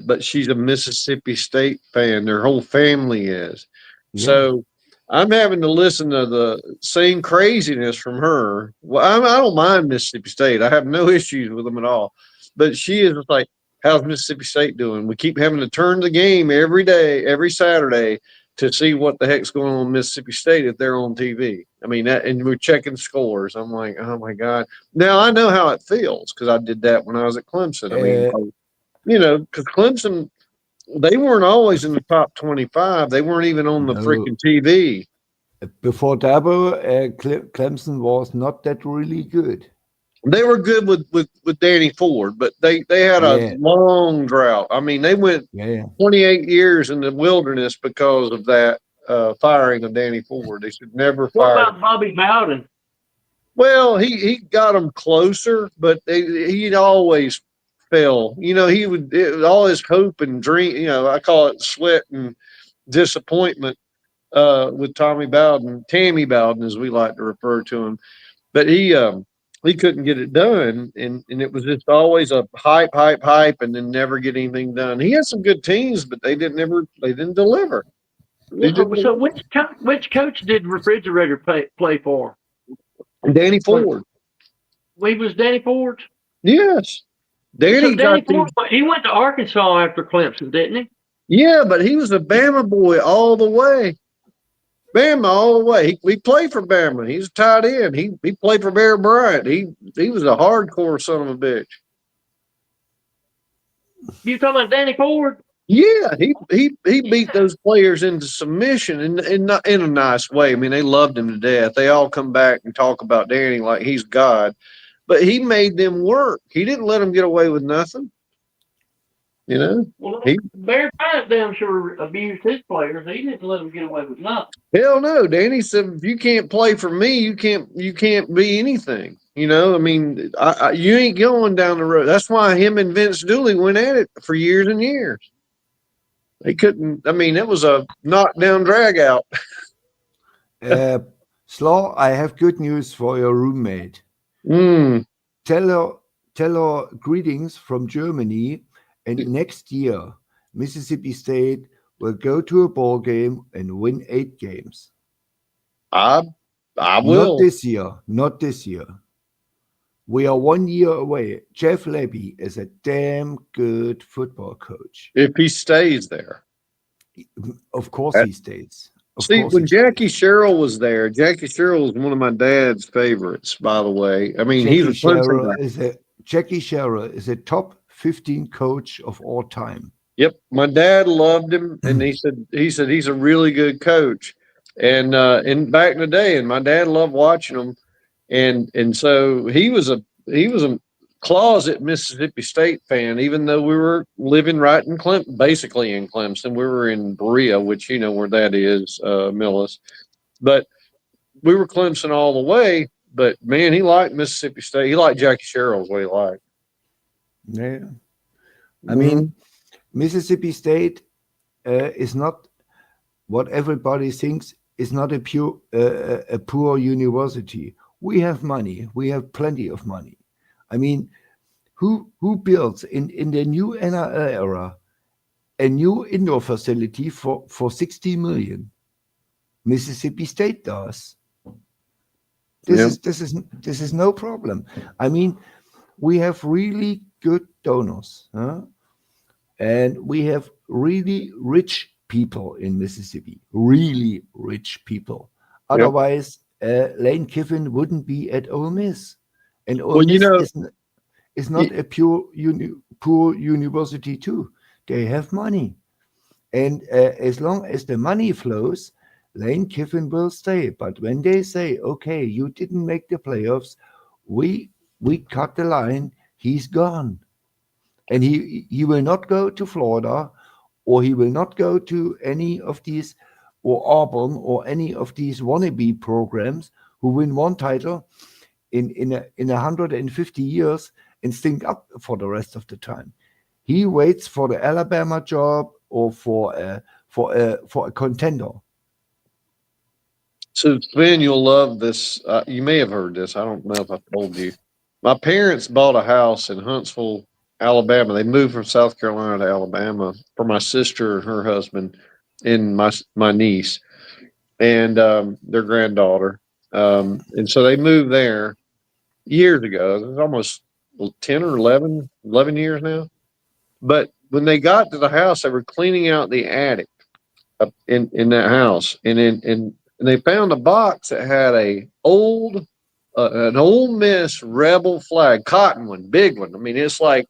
but she's a Mississippi State fan. Their whole family is. Yeah. So I'm having to listen to the same craziness from her. Well, I don't mind Mississippi State. I have no issues with them at all. But she is just like, how's Mississippi State doing? We keep having to turn the game every day, every Saturday, to see what the heck's going on in Mississippi State if they're on TV. I mean, and we're checking scores. I'm like, oh my God. Now I know how it feels because I did that when I was at Clemson. I mean, because Clemson, they weren't always in the top 25. They weren't even on the No. freaking TV. Before Dabo, Clemson was not that really good. They were good with Danny Ford, but they had a long drought. I mean, they went 28 years in the wilderness because of that firing of Danny Ford. They should never fire. What about Bobby Bowden? Well, he got them closer, but he'd always fell. You know, all his hope and dream. You know, I call it sweat and disappointment with Tammy Bowden, as we like to refer to him. But he couldn't get it done, and it was just always a hype, and then never get anything done. He had some good teams, but they didn't deliver. So which coach did Refrigerator play for? Danny Ford. He was Danny Ford? Yes. Danny Ford, he went to Arkansas after Clemson, didn't he? Yeah, but he was a Bama boy all the way. Bama all the way. He played for Bama. He's a tight end. He played for Bear Bryant. He was a hardcore son of a bitch. You talking about Danny Ford? Yeah, he beat those players into submission in a nice way. I mean, they loved him to death. They all come back and talk about Danny like he's God, but he made them work. He didn't let them get away with nothing. You know, Bear Bryant damn sure abused his players. He didn't let them get away with nothing. Hell no. Danny said, if you can't play for me, you can't be anything. You know, I mean, you ain't going down the road. That's why him and Vince Dooley went at it for years and years. They couldn't. I mean, it was a knockdown drag out. Slaw, I have good news for your roommate. Tell her greetings from Germany. And next year, Mississippi State will go to a ball game and win 8 games. I will. Not this year. We are 1 year away. Jeff Lebby is a damn good football coach. If he stays there. Of course he stays. When Jackie Sherrill was there, Jackie Sherrill was one of my dad's favorites, by the way. I mean, Jackie Sherrill is a top 15 coach of all time. Yep, my dad loved him, and he said he's a really good coach. And back in the day, and my dad loved watching him, and so he was a closet Mississippi State fan, even though we were living right in basically in Clemson. We were in Berea, which you know where that is, Millis, but we were Clemson all the way. But man, he liked Mississippi State. He liked Jackie Sherrill, is what he liked. Yeah, I mean, Mississippi State is not what everybody thinks. Is not a poor university. We have money. We have plenty of money. I mean, who builds in the new NRL era a new indoor facility for 60 million? Mississippi State does. This is no problem. I mean, we have really good donors, and we have really rich people in Mississippi. Really rich people. Otherwise, Lane Kiffin wouldn't be at Ole Miss. And Ole Miss is not a poor university too. They have money. And as long as the money flows, Lane Kiffin will stay. But when they say, okay, you didn't make the playoffs, we cut the line, he's gone. And he will not go to Florida or he will not go to any of these, or Auburn, or any of these wannabe programs who win one title in 150 years and stink up for the rest of the time. He waits for the Alabama job or for a contender. So Sven, you'll love this. You may have heard this. I don't know if I told you. My parents bought a house in Huntsville, Alabama. They moved from South Carolina to Alabama for my sister and her husband and my niece and their granddaughter. And so they moved there years ago. It was almost 10 or 11 years now. But when they got to the house, they were cleaning out the attic up in that house, and they found a box that had an Ole Miss Rebel flag, cotton one, big one. I mean, it's like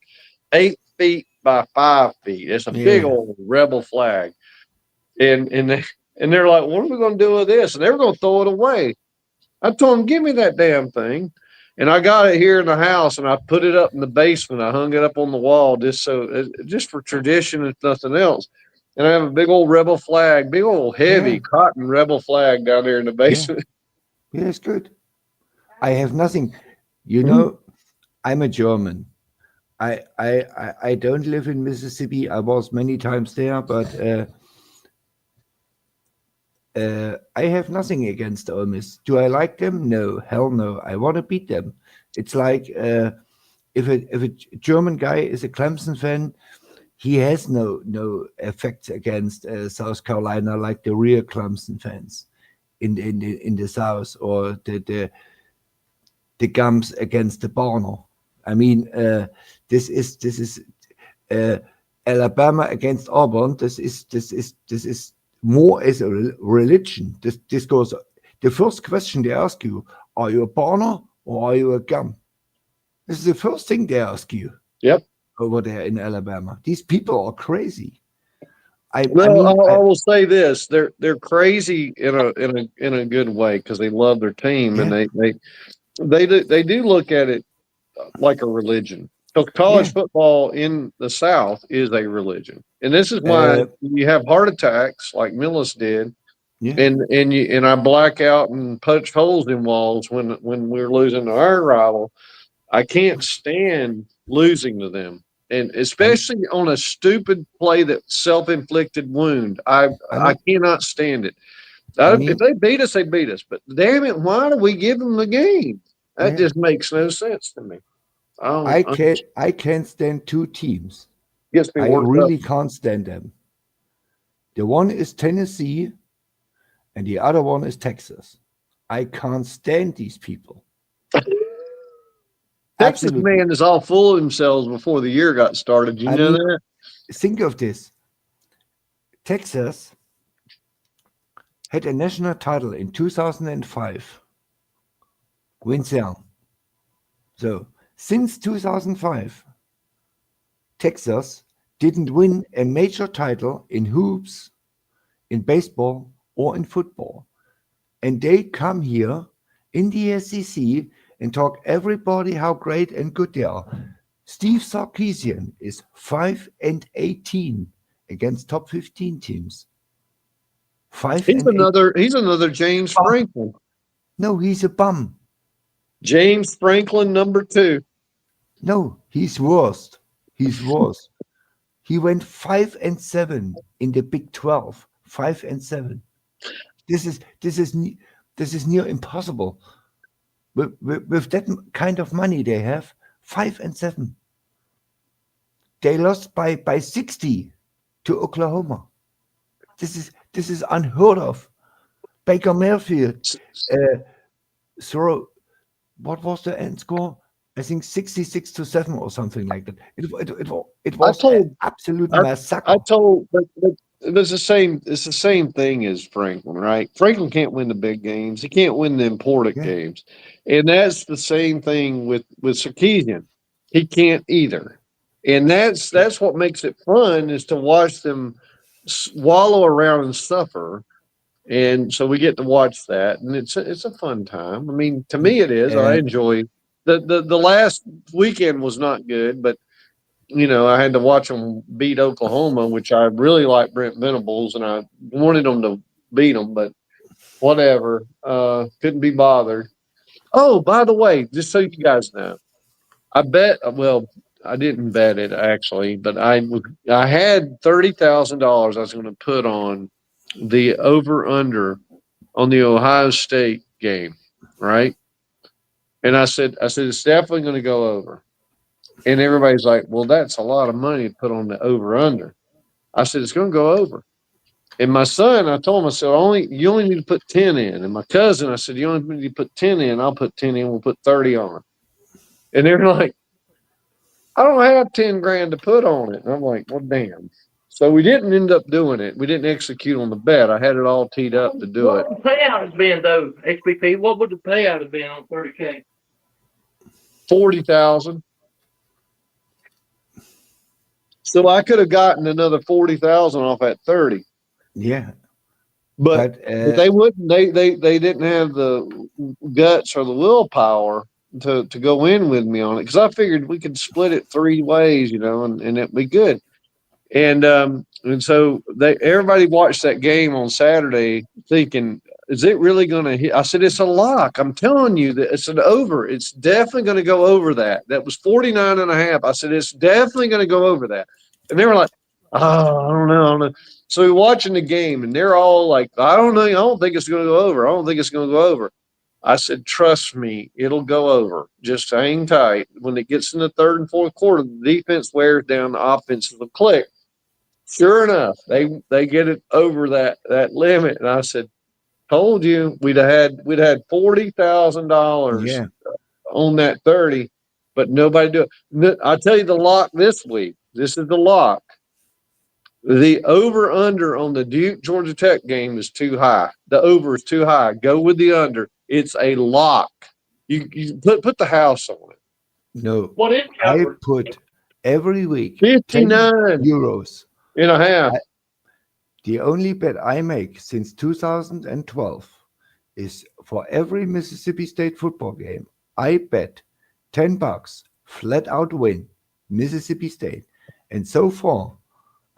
8 feet by 5 feet. It's a big old Rebel flag, and they're like, "What are we going to do with this?" And they were going to throw it away. I told them, "Give me that damn thing." And I got it here in the house, and I put it up in the basement. I hung it up on the wall just for tradition and nothing else. And I have a big old Rebel flag, big old heavy cotton Rebel flag down there in the basement. Yeah, it's good. I have nothing. You know, I'm a German. I don't live in Mississippi. I was many times there, but I have nothing against Ole Miss. Do I like them? No, hell no. I want to beat them. It's like if a German guy is a Clemson fan, he has no effects against South Carolina like the real Clemson fans in the South, or the Gums against the Barner. I mean, this is Alabama against Auburn. This is more as a religion. This goes. The first question they ask you: are you a Barner or are you a Gum? This is the first thing they ask you. Yep. Over there in Alabama, these people are crazy. I will say this: they're crazy in a good way because they love their team, and they do look at it like a religion. So college football in the South is a religion, and this is why you have heart attacks like Millis did, and I black out and punch holes in walls when we're losing to our rival. I can't stand losing to them, and especially on a stupid play that self-inflicted wound. I cannot stand it. If they beat us, they beat us. But damn it, why do we give them the game? That just makes no sense to me. I can't stand two teams. Gets me I worked really up. can't stand them. The one is Tennessee, and the other one is Texas. I can't stand these people. Texas Absolutely. man is all full of themselves before the year got started. You know that? Think of this. Texas had a national title in 2005. Wins Young. So since 2005, Texas didn't win a major title in hoops, in baseball, or in football. And they come here in the SEC and talk everybody how great and good they are. Steve Sarkisian is 5-18 against top 15 teams. He's another James Franklin. No, he's a bum. James Franklin, number 2. No, he's worse. He's worse. He went 5-7 in the Big 12. 5-7. This is near impossible. With that kind of money they have, 5-7. They lost by 60 to Oklahoma. This is unheard of. Baker Mayfield what was the end score? I think 66-7 or something like that. It was an absolute massacre. But it's the same. It's the same thing as Franklin, right? Franklin can't win the big games. He can't win the important games, and that's the same thing with Sarkisian. He can't either, and that's what makes it fun is to watch them wallow around and suffer. And so we get to watch that, and it's a fun time. I mean, to me, it is. I enjoy the last weekend was not good, but I had to watch them beat Oklahoma, which I really like Brent Venables, and I wanted them to beat them, but whatever. Couldn't be bothered. Oh, by the way, just so you guys know, I bet. Well, I didn't bet it actually, but I had $30,000 I was going to put on the over under on the Ohio State game, right? And I said it's definitely going to go over. And everybody's like, well, that's a lot of money to put on the over under. I said it's going to go over. And my son, I told him, I said, you only need to put 10 in. And my cousin, I said, you only need to put 10 in. I'll put 10 in. We'll put 30 on. And they're like, I don't have 10 grand to put on it. And I'm like, well, damn. So we didn't end up doing it. We didn't execute on the bet. I had it all teed up to do it. What would the payout has been though, HBP? What would the payout have been on 30K? 40,000. So I could have gotten another 40,000 off at 30. Yeah. But they wouldn't. They didn't have the guts or the willpower to go in with me on it, because I figured we could split it 3 ways, and it'd be good. And so everybody watched that game on Saturday thinking, is it really going to hit? I said, it's a lock. I'm telling you that it's an over. It's definitely going to go over that. That was 49.5. I said, it's definitely going to go over that. And they were like, oh, I don't know. So we're watching the game, and they're all like, I don't know. I don't think it's going to go over. I don't think it's going to go over. I said, trust me, it'll go over. Just hang tight. When it gets in the third and fourth quarter, the defense wears down, the offense will click. Sure enough, they get it over that limit. And I said, told you we'd had $40,000 on that 30, but nobody do it. I'll tell you the lock this week. This is the lock. The over under on the Duke Georgia Tech game is too high. The over is too high. Go with the under. It's a lock. You put the house on it. No. What is I put every week 59 euros and a half. The only bet I make since 2012 is for every Mississippi State football game, I bet $10 flat out win Mississippi State. And so far,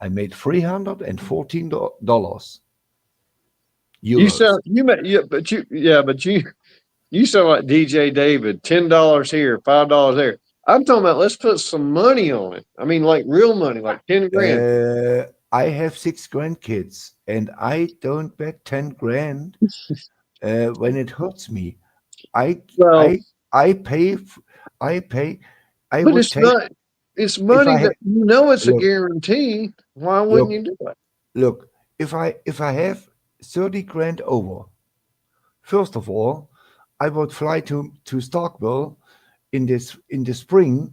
I made $314. You sound you sound like DJ David. $10 here, $5 there. I'm talking about let's put some money on it. I mean, like real money, like 10 grand. I have 6 grandkids, and I don't bet 10 grand when it hurts me. I pay. But it's not. It's money that it's a guarantee. Why wouldn't you do it? Look, if I have 30 grand over, first of all, I would fly to Starkville in the spring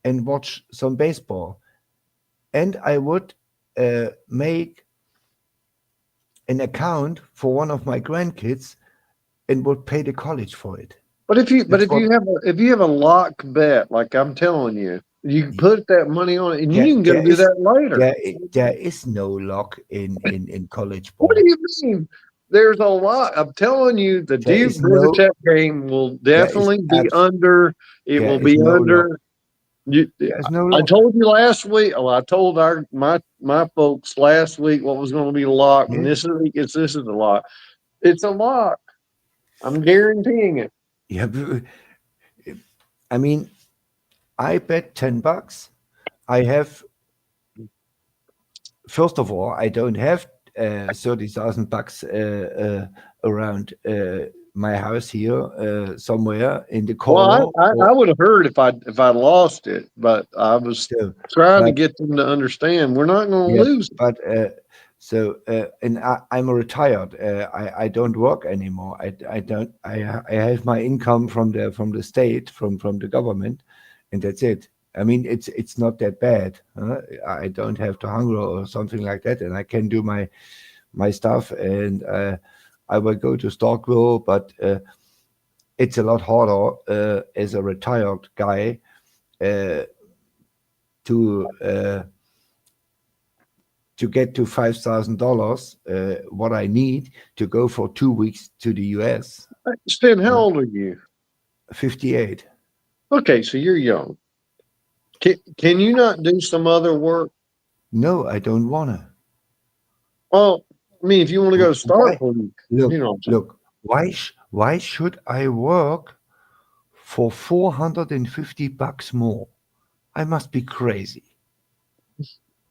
and watch some baseball, and I would make an account for one of my grandkids and would pay the college for it. But if you have a lock bet, like I'm telling you, you put that money on it, and you can go do that later. There is no lock in college ball. What do you mean? There's a lot. I'm telling you, the Duke Georgia Tech game will definitely be under. It will be under. I told you last week. Oh, I told my folks last week what was going to be locked, and this is the lock. It's a lock. I'm guaranteeing it. Yeah, I mean, I bet $10. I have. First of all, I don't have $30,000 around my house here somewhere in the corner. Well, I would have heard if I lost it, but I was trying to get them to understand we're not going to lose. But and I'm retired. I don't work anymore. I don't. I have my income from the state, from the government, and that's it. I mean, it's not that bad. I don't have to hunger or something like that, and I can do my stuff. And I will go to Starkville, but it's a lot harder as a retired guy to get to $5,000. What I need to go for 2 weeks to the U.S. Stan, how old are you? 58. Okay, so you're young. Can you not do some other work? No, I don't wanna. Well, I mean, if you want to go to Why? Starfleet, Look, you know what I'm saying? look. Why should I work for $450 more? I must be crazy.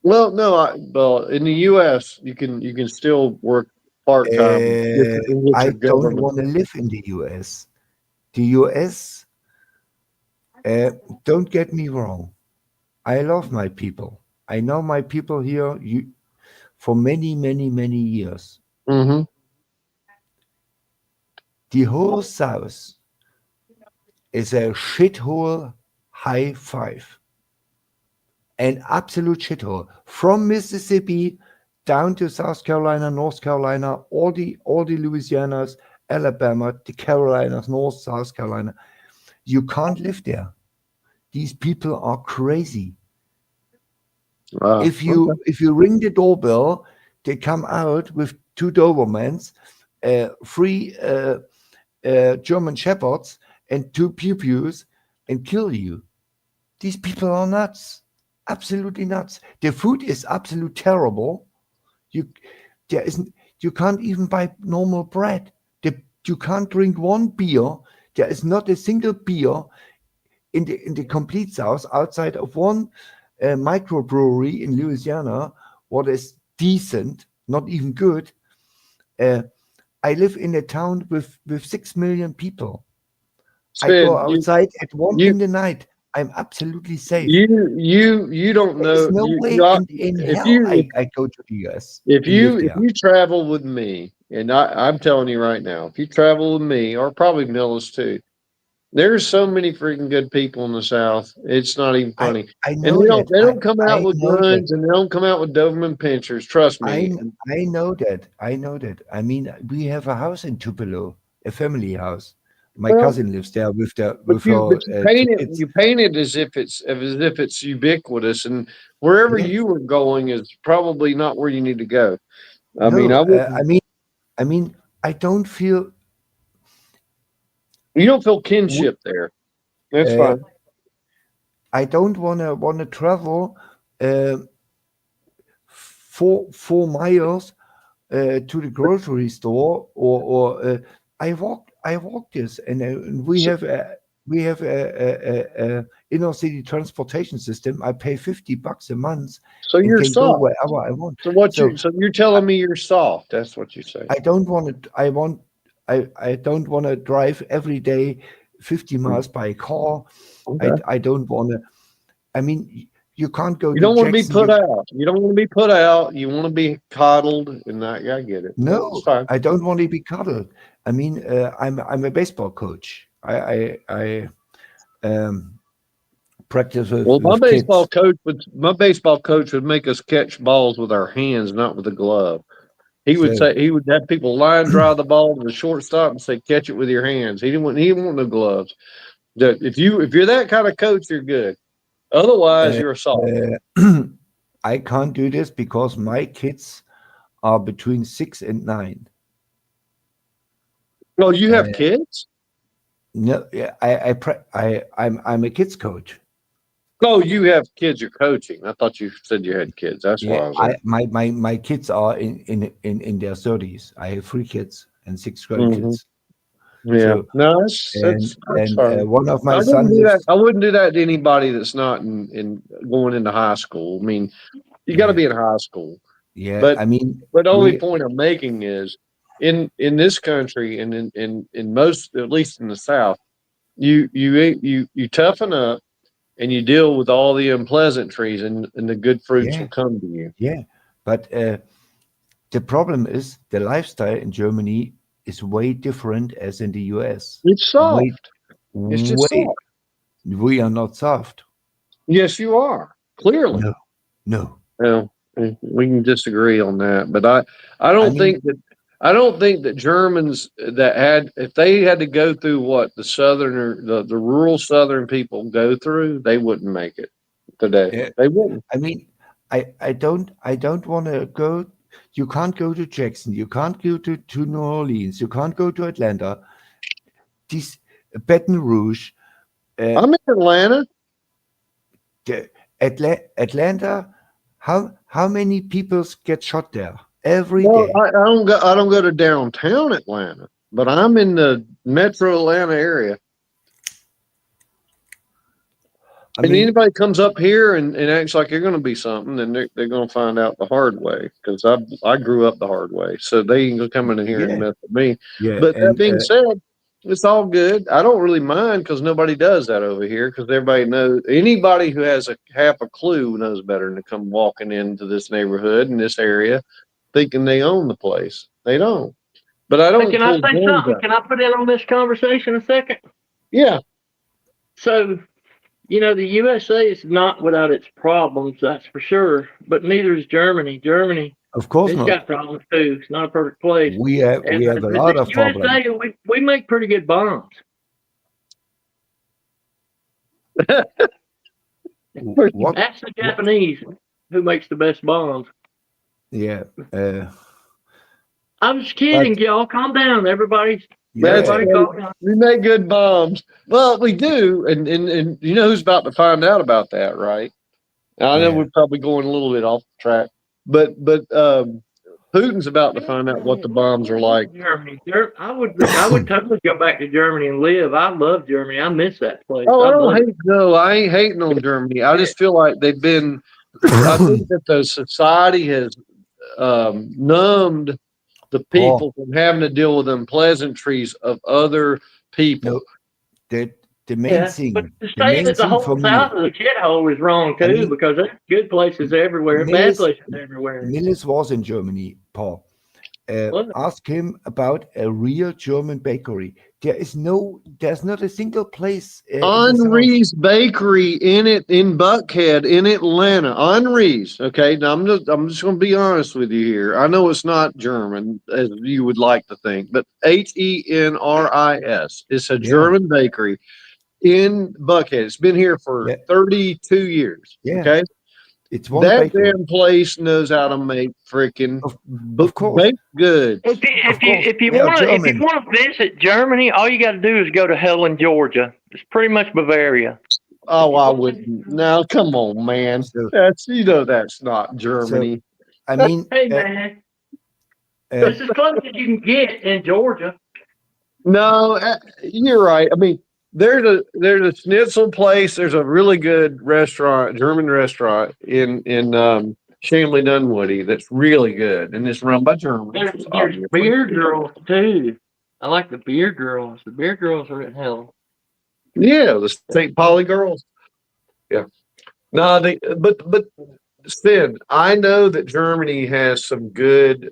Well, no, well, in the U.S., you can still work part time and get I your don't government. want to live in the US. The US, don't get me wrong. I love my people. I know my people here for many, many, many years. Mm-hmm. The whole South is a shithole high five. An absolute shithole. From Mississippi down to South Carolina, North Carolina, all the Louisianas, Alabama, the Carolinas, North, South Carolina. You can't live there. These people are crazy. If you ring the doorbell, they come out with 2 Dobermans, 3 German Shepherds, and 2 Pew Pews and kill you. These people are nuts, absolutely nuts. The food is absolutely terrible. You can't even buy normal bread. You can't drink one beer. There is not a single beer in the complete South outside of one microbrewery in Louisiana, what is decent, not even good. I live in a town with 6 million people. I go Sid, outside at 1 you in the night. I'm absolutely safe. you don't There's know. no way in If hell you I go to the US if and live you if there. you travel with me, and I'm telling you right now, if you travel with me, or probably Millis too, there's so many freaking good people in the South. It's not even funny. I And know that. they don't come out I with know that. guns, and they don't come out with Doberman pinchers. Trust me. I know that. I know that. I mean, we have a house in Tupelo, a family house. My Well, cousin lives there with her but you 2 kids. paint it as if it's ubiquitous, and wherever Yeah. you were going is probably not where you need to go. I mean, No, I wouldn't. I mean, I don't feel. You don't feel w- kinship there. That's Uh, fine. I don't wanna travel uh, 4 miles to the grocery store, or I walk this, and we So, have a inner city transportation system. I pay $50 a month so and you're can go soft. wherever I want. So So you're telling me you're soft. That's what you say. I don't want to. I don't want to drive every day 50 miles by car. Okay. I don't want to. I mean, you can't go You to don't want to be Jackson. put out. You don't want to be put out. You want to be coddled, and I get it. That's No, fine. I don't want to be cuddled. I mean, I'm a baseball coach. I practice Well, with kids. my baseball coach would make us catch balls with our hands, not with a glove. So He would have people line drive the ball to the shortstop and say, "Catch it with your hands." He didn't want no gloves. If you're that kind of coach, you're good. Otherwise, uh, you're a soft. I can't do this because my kids are between 6 and 9. Well, you have Uh, kids. no, yeah, I'm a kids coach. Oh, you have kids you're coaching. I thought you said you had kids. That's why Yeah, I was there. my kids are in their 30s. I have 3 kids and 6 Hmm. grandkids. Yeah. So No, that's and fine. one of my I wouldn't sons do that. lives. I wouldn't do that to anybody that's not in going into high school. I mean, you got to Yeah, be in high school. yeah. But I mean, the only we point I'm making is in this country and in most, at least in the South, you toughen up and you deal with all the unpleasantries, and the good fruits will yeah, come to you. yeah. But the problem is the lifestyle in Germany is way different as in the US. It's Way, soft. It's just way. soft. We are not soft. Yes, you are. Clearly. No, no. Well, we can disagree on that, but I I don't mean, think that Germans that if they had to go through what the southern or the rural southern people go through, they wouldn't make it today. uh, They wouldn't. I mean, I don't want to go. You can't go to Jackson. You can't go to New Orleans. You can't go to Atlanta. These Baton Rouge. Uh, I'm in Atlanta. Atlanta, how many people get shot there every Well, day? I don't go to downtown Atlanta, but I'm in the metro Atlanta area. I And mean, anybody comes up here and acts like you're going to be something, then they're going to find out the hard way. Because I grew up the hard way, so they ain't going to come in here and yeah, mess with me. yeah, But that and being said, it's all good. I don't really mind because nobody does that over here. Because everybody knows, anybody who has a half a clue knows better than to come walking into this neighborhood in this area thinking they own the place. They don't. But I Hey, don't can I pull say guns something? out. Can I put in on this conversation a second? Yeah, So, the USA is not without its problems, that's for sure. But neither is Germany. Germany, of course it's not. got problems too. It's not a perfect place. We have And a lot the of problems. USA, we make pretty good bombs. What? That's the Japanese who makes the best bombs. Yeah, I'm just kidding, but y'all. Calm down, everybody. that's yeah, Everybody, funny. calm down. We make good bombs. Well, we do, and you know who's about to find out about that, right? Now, I know yeah. we're probably going a little bit off track, but Putin's about to find out what the bombs are like. Germany. I would totally go back to Germany and live. I love Germany. I miss that place. Oh, I I don't love it. hate. No, I ain't hating on Germany. I just feel like they've been. I think that the society has numbed the Paul, people from having to deal with unpleasantries of other people. no, the main Yeah, but thing, to the say main that the thing whole for me, South is a shithole is wrong I too, mean, because there's good places everywhere, bad Millis, places everywhere. Millis was in Germany, Paul. Well, Ask him about a real German bakery. There's not a single place in the South. Henri's Bakery in Buckhead in Atlanta. Henri's. Okay, now I'm just going to be honest with you here. I know it's not German as you would like to think, but Henris. It's a Yeah, German bakery in Buckhead. It's been here for yeah, 32 years. yeah. Okay, It's one that bakery. damn place knows how to make freaking Of course, baked goods. of course. if you They are want to German. visit Germany, all you got to do is go to Helen, Georgia. It's pretty much Bavaria. Oh, I wouldn't. Now, come on, man. So, That's not Germany. I mean, Hey man, uh, it's as close as you can get in Georgia. No, you're right. I mean, there's a schnitzel place. There's a really good restaurant, German restaurant in Shanley Dunwoody that's really good, and it's run by Germans. There's Obviously. beer girls too. I like the beer girls. The beer girls are at hell. Yeah, the St. Pauli girls. Yeah. No, but Sid, I know that Germany has some good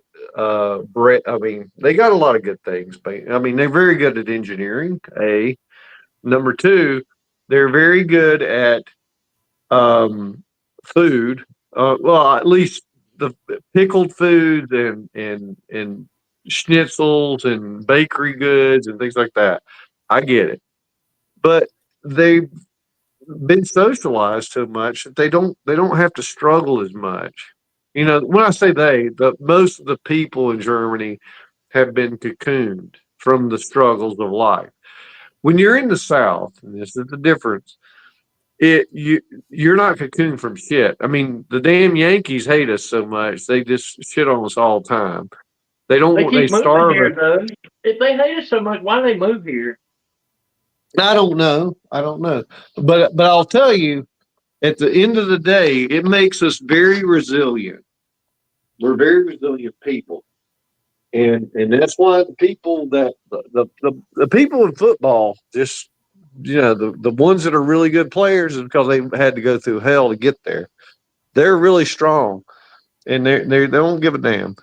bread. I mean, they got a lot of good things, but I mean, they're very good at engineering. A number two, they're very good at food. Well, at least the pickled foods and schnitzels and bakery goods and things like that. I get it, but they've been socialized so much that they don't have to struggle as much. You know, when I say the most of the people in Germany have been cocooned from the struggles of life. When you're in the South, and this is the difference, you're not cocooned from shit. I mean, the damn Yankees hate us so much; they just shit on us all the time. They don't They want they keep moving starve here us. though. If they hate us so much, why do they move here? I don't know. I don't know. But I'll tell you, at the end of the day, it makes us very resilient. We're very resilient people. And that's why the people that the people in football just the ones that are really good players is because they had to go through hell to get there. They're really strong and they don't give a damn.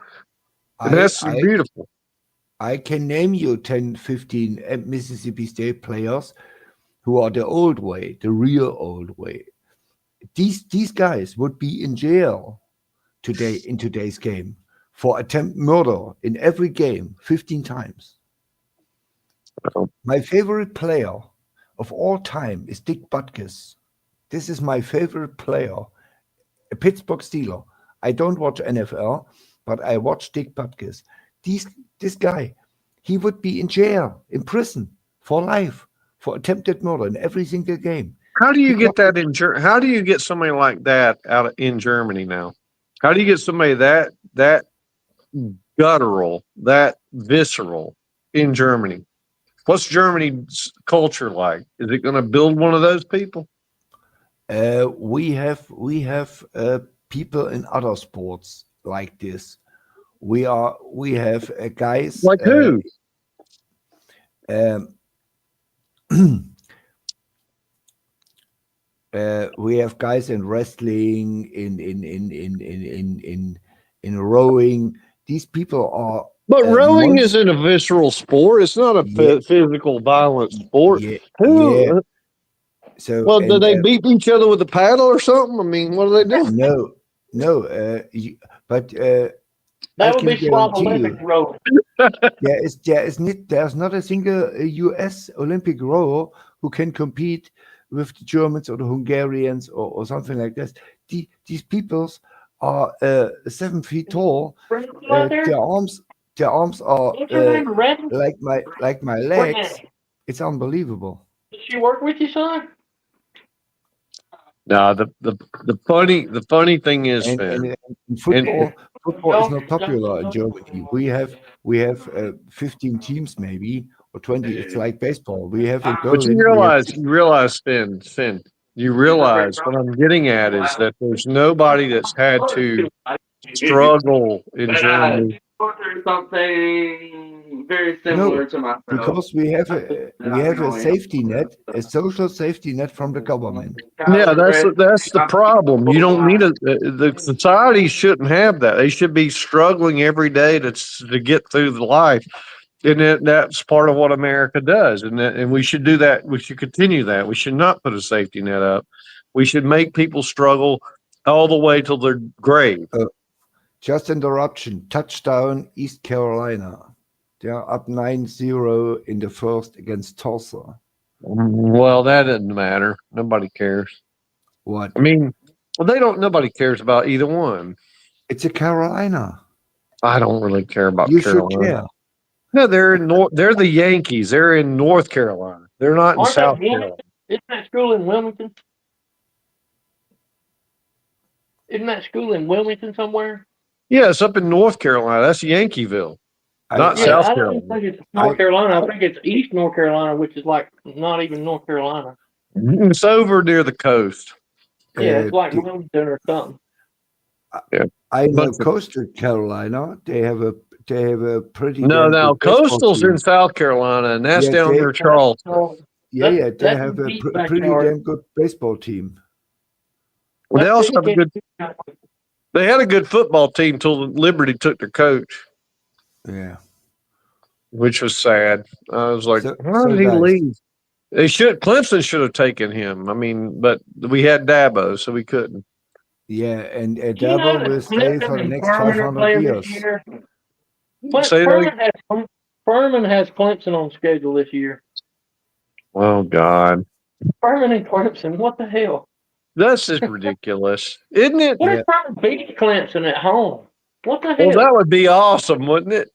And I, that's I, beautiful. I can name you 10, 15 Mississippi State players who are the old way, the real old way. These guys would be in jail today in today's game for attempt murder in every game 15 times. Oh. My favorite player of all time is Dick Butkus. This is my favorite player, a Pittsburgh Steeler. I don't watch NFL, but I watch Dick Butkus. This guy, he would be in jail, in prison for life, for attempted murder in every single game. How do you get that in How do you get somebody like that in Germany now? How do you get somebody that guttural, that visceral in Germany? What's Germany's culture like? Is it going to build one of those people? We have people in other sports like this. We have guys Like who? Um, we have guys in wrestling, in rowing. These people are. But rowing most- isn't a visceral sport. It's not a Yeah. physical, violent sport. Yeah, Who? yeah. So Well, do and, they beat each other with a paddle or something? I mean, what are they doing? no. But I That would be can swap guarantee Olympic you, rowing. there's not a single U.S. Olympic rower who can compete with the Germans or the Hungarians or something like this. These peoples are 7 feet tall. Out there? Their arms are What's her name? Red? like my legs. It's unbelievable. Does she work with you, son? No, the funny thing is, And, Finn, and football is not popular in Germany. We have 15 teams maybe or 20. It's like baseball. We have in but Berlin. you realize, Finn, you realize what I'm getting at is that there's nobody that's had to struggle in Germany. Something very similar to myself. Because we have a safety net, a social safety net from the government. Yeah, that's the problem. You don't need the society shouldn't have that. They should be struggling every day to get through the life. And that's part of what America does. And we should do that. We should continue that. We should not put a safety net up. We should make people struggle all the way till their grave. Just interruption. Touchdown, East Carolina. They are up 9-0 in the first against Tulsa. Well, that doesn't matter. Nobody cares. What? I mean, nobody cares about either one. It's a Carolina. I don't really care about You Carolina. should care. No, they're the Yankees. They're in North Carolina. They're not in Aren't they South Wilmington? Carolina. Isn't that school in Wilmington? Isn't that school in Wilmington somewhere? Yeah, it's up in North Carolina. That's Yankeeville. Not Yeah, South I Carolina. don't think it's North Carolina. I think it's East North Carolina, which is like not even North Carolina. It's over near the coast. Yeah, it's like the- Wilmington or something. I know But- Coastal Carolina. They have a pretty. No, damn now good baseball Coastal's team. in South Carolina, and that's Yeah, down they- near Charleston. They That's have a deep pretty backyard. damn good baseball team. Well, they also have a good. They had a good football team till Liberty took their coach, Yeah. which was sad. I was like, So- why so did he guys- leave? Clemson should have taken him. I mean, but we had Dabo, so we couldn't. Yeah, and Do you know Dabo that will stay Clemson for the and next Furman are 500 playing years. this year? Say that Furman has Clemson on schedule this year. Oh God, Furman and Clemson, what the hell? that's just ridiculous, isn't it? What if Furman beats Clemson at home? What the Well, hell? that would be awesome, wouldn't it?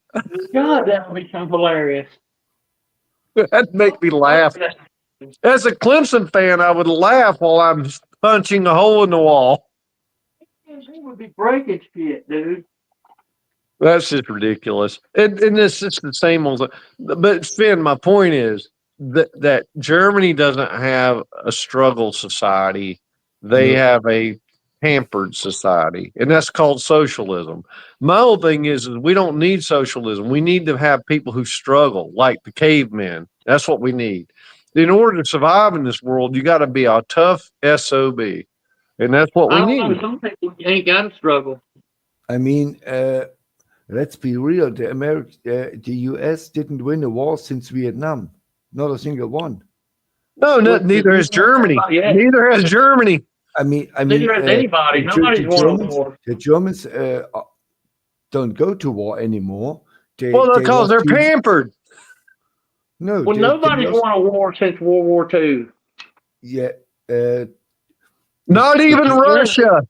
God, that would be so hilarious. That'd make me laugh. As a Clemson fan, I would laugh while I'm punching a hole in the wall. He would be breaking shit, dude. That's just ridiculous. And it's just the same old. But Finn, my point is that Germany doesn't have a struggle society. They No. have a pampered society, and that's called socialism. My whole thing is we don't need socialism. We need to have people who struggle, like the cavemen. That's what we need. In order to survive in this world, you got to be a tough SOB, and that's what we I don't know, need. some people ain't got to struggle. I mean, let's be real. The U.S. didn't win a war since Vietnam. Not a single one. No, neither has Germany. Yeah. Neither has Germany. I mean, Neither has anybody. the Nobody's won a Germans- war. The Germans don't go to war anymore. Well, because they're lost to- pampered. No, Well, they nobody's lost- won a war since World War II. Yeah, Not even Russia.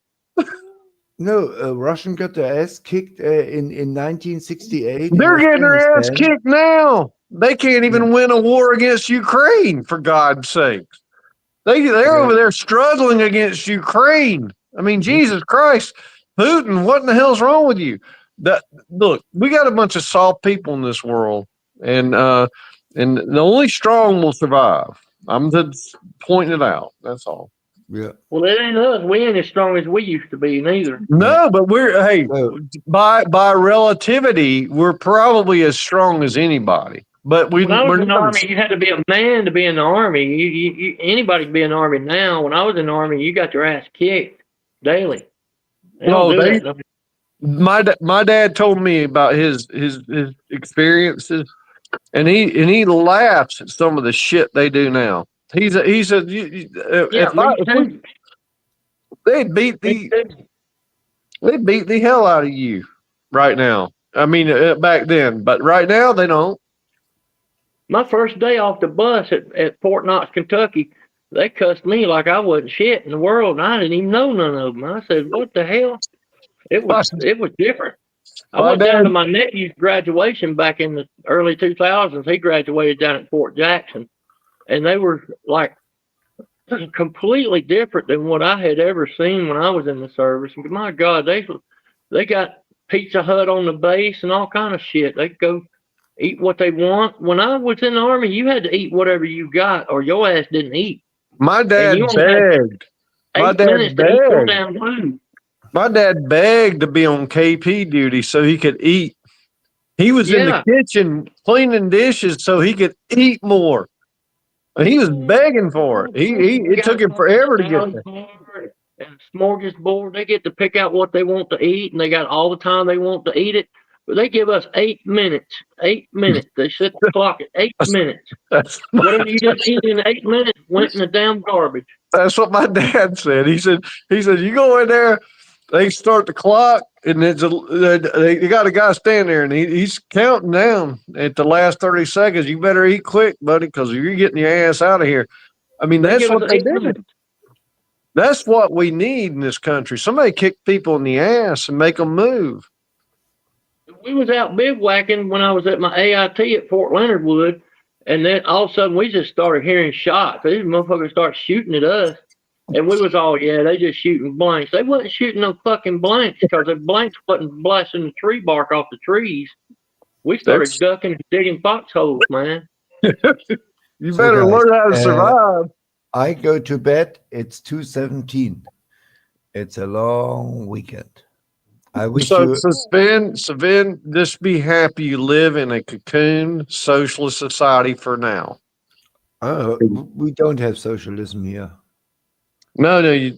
no, Russian got their ass kicked in 1968. They're in getting their ass Afghanistan. kicked now. They can't even win a war against Ukraine, for God's sakes. They're over there struggling against Ukraine. I mean, Jesus Christ, Putin, what in the hell's wrong with you? Look, we got a bunch of soft people in this world, and the only strong will survive. I'm just pointing it out. That's all. Yeah. Well, it ain't us. We ain't as strong as we used to be, neither. No, but hey, So, by relativity, we're probably as strong as anybody. But When I was we're in the not. Army, you had to be a man to be in the Army. Anybody can be in the Army now. When I was in the Army, you got your ass kicked daily. They don't do that. My dad told me about his experiences, and he laughs at some of the shit they do now. He said, they'd beat the hell out of you right now. I mean, back then, but right now they don't. My first day off the bus at Fort Knox, Kentucky, they cussed me like I wasn't shit in the world, and I didn't even know none of them. I said, "What the hell?" It was different. I went down to my nephew's graduation back in the early 2000s. He graduated down at Fort Jackson, and they were like completely different than what I had ever seen when I was in the service. My God, they got Pizza Hut on the base and all kind of shit. They go eat what they want. When I was in the Army, you had to eat whatever you got, or your ass didn't eat. My dad begged. My dad begged. My dad begged to be on KP duty so he could eat. He was in the kitchen cleaning dishes so he could eat more. And he was begging for it. It took him forever to get there. And smorgasbord, they get to pick out what they want to eat, and they got all the time they want to eat it. But they give us 8 minutes. 8 minutes. They set the clock at 8 minutes. Whatever you just eat in 8 minutes went in the damn garbage. That's what my dad said. He said, you go in there, they start the clock, and they got a guy standing there, and he's counting down at the last 30 seconds. You better eat quick, buddy, because you're getting your ass out of here. I mean, that's what they did. That's what we need in this country. Somebody kick people in the ass and make them move. We was out bivouacking when I was at my AIT at Fort Leonard Wood, and then all of a sudden we just started hearing shots. These motherfuckers started shooting at us, and we was all, they just shooting blanks. They wasn't shooting no fucking blanks because the blanks wasn't blasting the tree bark off the trees. We started ducking and digging foxholes, man. You better learn how to survive. I go to bed. It's 2:17. It's a long weekend. I wish so Sven, just be happy you live in a cocoon socialist society for now. Oh, we don't have socialism here. No, you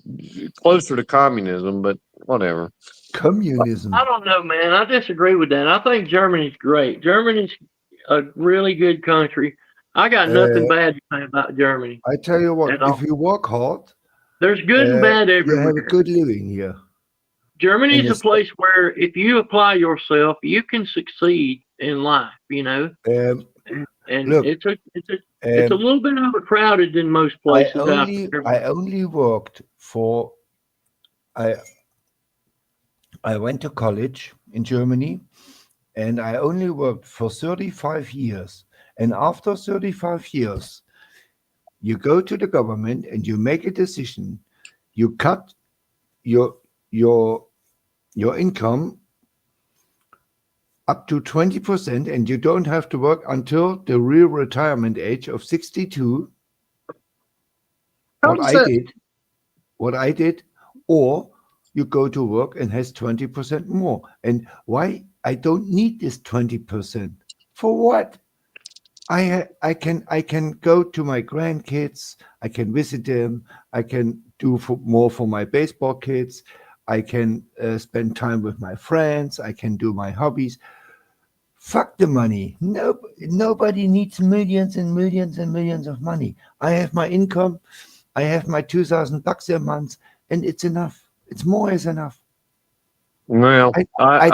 closer to communism, but whatever. Communism. I don't know, man. I disagree with that. I think Germany's great. Germany's a really good country. I got nothing bad to say about Germany. I tell you what, if you work hard, there's good and bad everywhere. You have a good living here. Germany is a place where if you apply yourself, you can succeed in life, and look, it's a little bit overcrowded in most places. I only worked for. I went to college in Germany, and I only worked for 35 years. And after 35 years, you go to the government and you make a decision. You cut your income up to 20%, and you don't have to work until the real retirement age of 62. What I did, or you go to work and has 20% more. And why? I don't need this 20%. For what? I can go to my grandkids. I can visit them. I can do more for my baseball kids. I can spend time with my friends. I can do my hobbies. Fuck the money. Nobody needs millions and millions and millions of money. I have my income. I have my $2,000 a month, and it's enough. It's more is enough. Well, I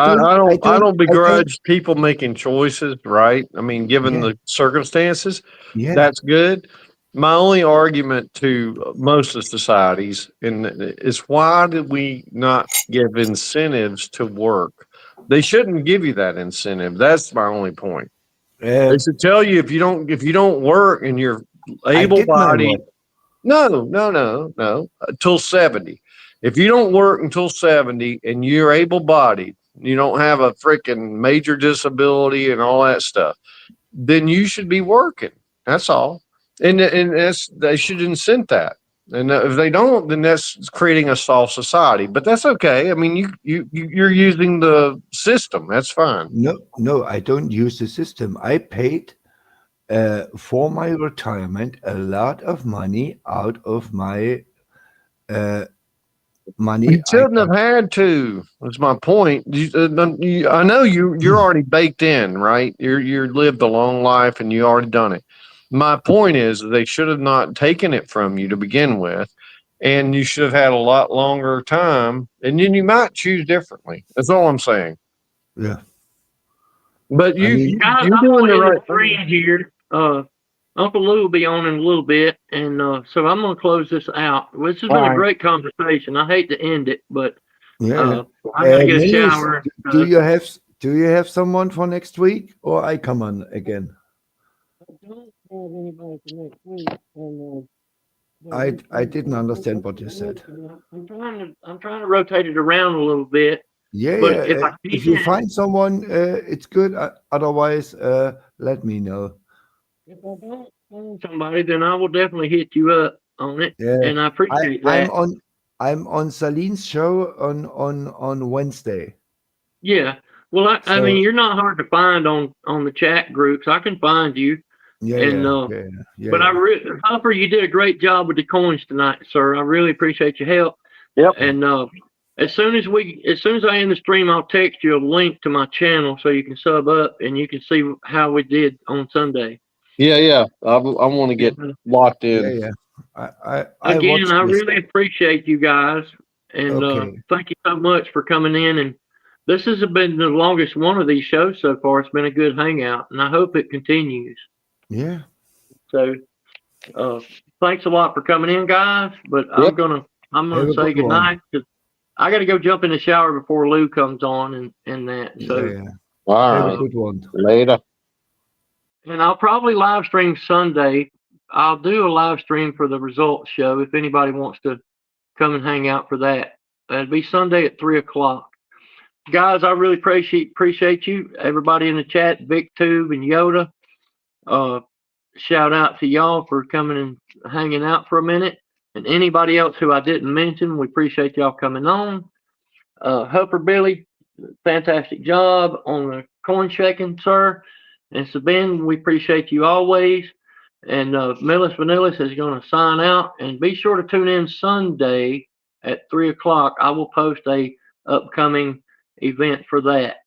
don't begrudge people making choices, right? I mean, given the circumstances, that's good. My only argument to most of societies is why did we not give incentives to work? They shouldn't give you that incentive. That's my only point. They should tell you if you don't work and you're able-bodied. No. Until 70. If you don't work until 70 and you're able bodied, you don't have a freaking major disability and all that stuff, then you should be working. That's all. And they should incent that. And if they don't, then that's creating a soft society. But that's okay. I mean, you're using the system. That's fine. No, I don't use the system. I paid for my retirement a lot of money out of my money. You shouldn't have had to. That's my point. I know you're already baked in, right? You're lived a long life and you already done it. My point is they should have not taken it from you to begin with, and you should have had a lot longer time, and then you might choose differently. That's all I'm saying. Yeah. But I mean, Guys, you're I'm doing the going right to thing. here. Uncle Lou will be on in a little bit, and so I'm going to close this out. This has been All a right. great conversation. I hate to end it, but yeah. I'm going to get a Melis, shower. do you have someone for next week, or I come on again? I didn't understand what you said. I'm trying to rotate it around a little bit. Yeah, But yeah. If you find someone, it's good. Otherwise, let me know. If I don't find somebody, then I will definitely hit you up on it, Yeah, and I appreciate that. I'm on Saline's show on Wednesday. Yeah. Well, I So mean, you're not hard to find on the chat groups. I can find you, and but I Hopper, you did a great job with the coins tonight, sir. I really appreciate your help. Yep. And as soon as I end the stream, I'll text you a link to my channel so you can sub up and you can see how we did on Sunday. Yeah. I want to get locked in. Yeah. I Again, watched I this. really appreciate you guys, and Okay. thank you so much for coming in. And this has been the longest one of these shows so far. It's been a good hangout, and I hope it continues. Yeah. So, thanks a lot for coming in, guys. But Yep. I'm Have gonna a say good one. goodnight because I got to go jump in the shower before Lou comes on and that. So, Yeah. All Have right. a good one. Later. and I'll probably live stream Sunday. I'll do a live stream for the results show if anybody wants to come and hang out for that. It'll be Sunday at 3:00. Guys, I really appreciate you. Everybody in the chat, VicTube and Yoda. Shout out to y'all for coming and hanging out for a minute. And anybody else who I didn't mention, we appreciate y'all coming on. Hupper Billy, fantastic job on the coin checking, sir. And Sabine, we appreciate you always. And Millis Vanillis is going to sign out. And be sure to tune in Sunday at 3:00. I will post a upcoming event for that.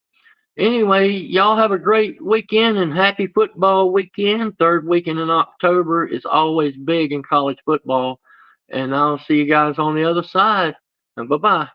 Anyway, y'all have a great weekend and happy football weekend. Third weekend in October is always big in college football. And I'll see you guys on the other side. And bye-bye.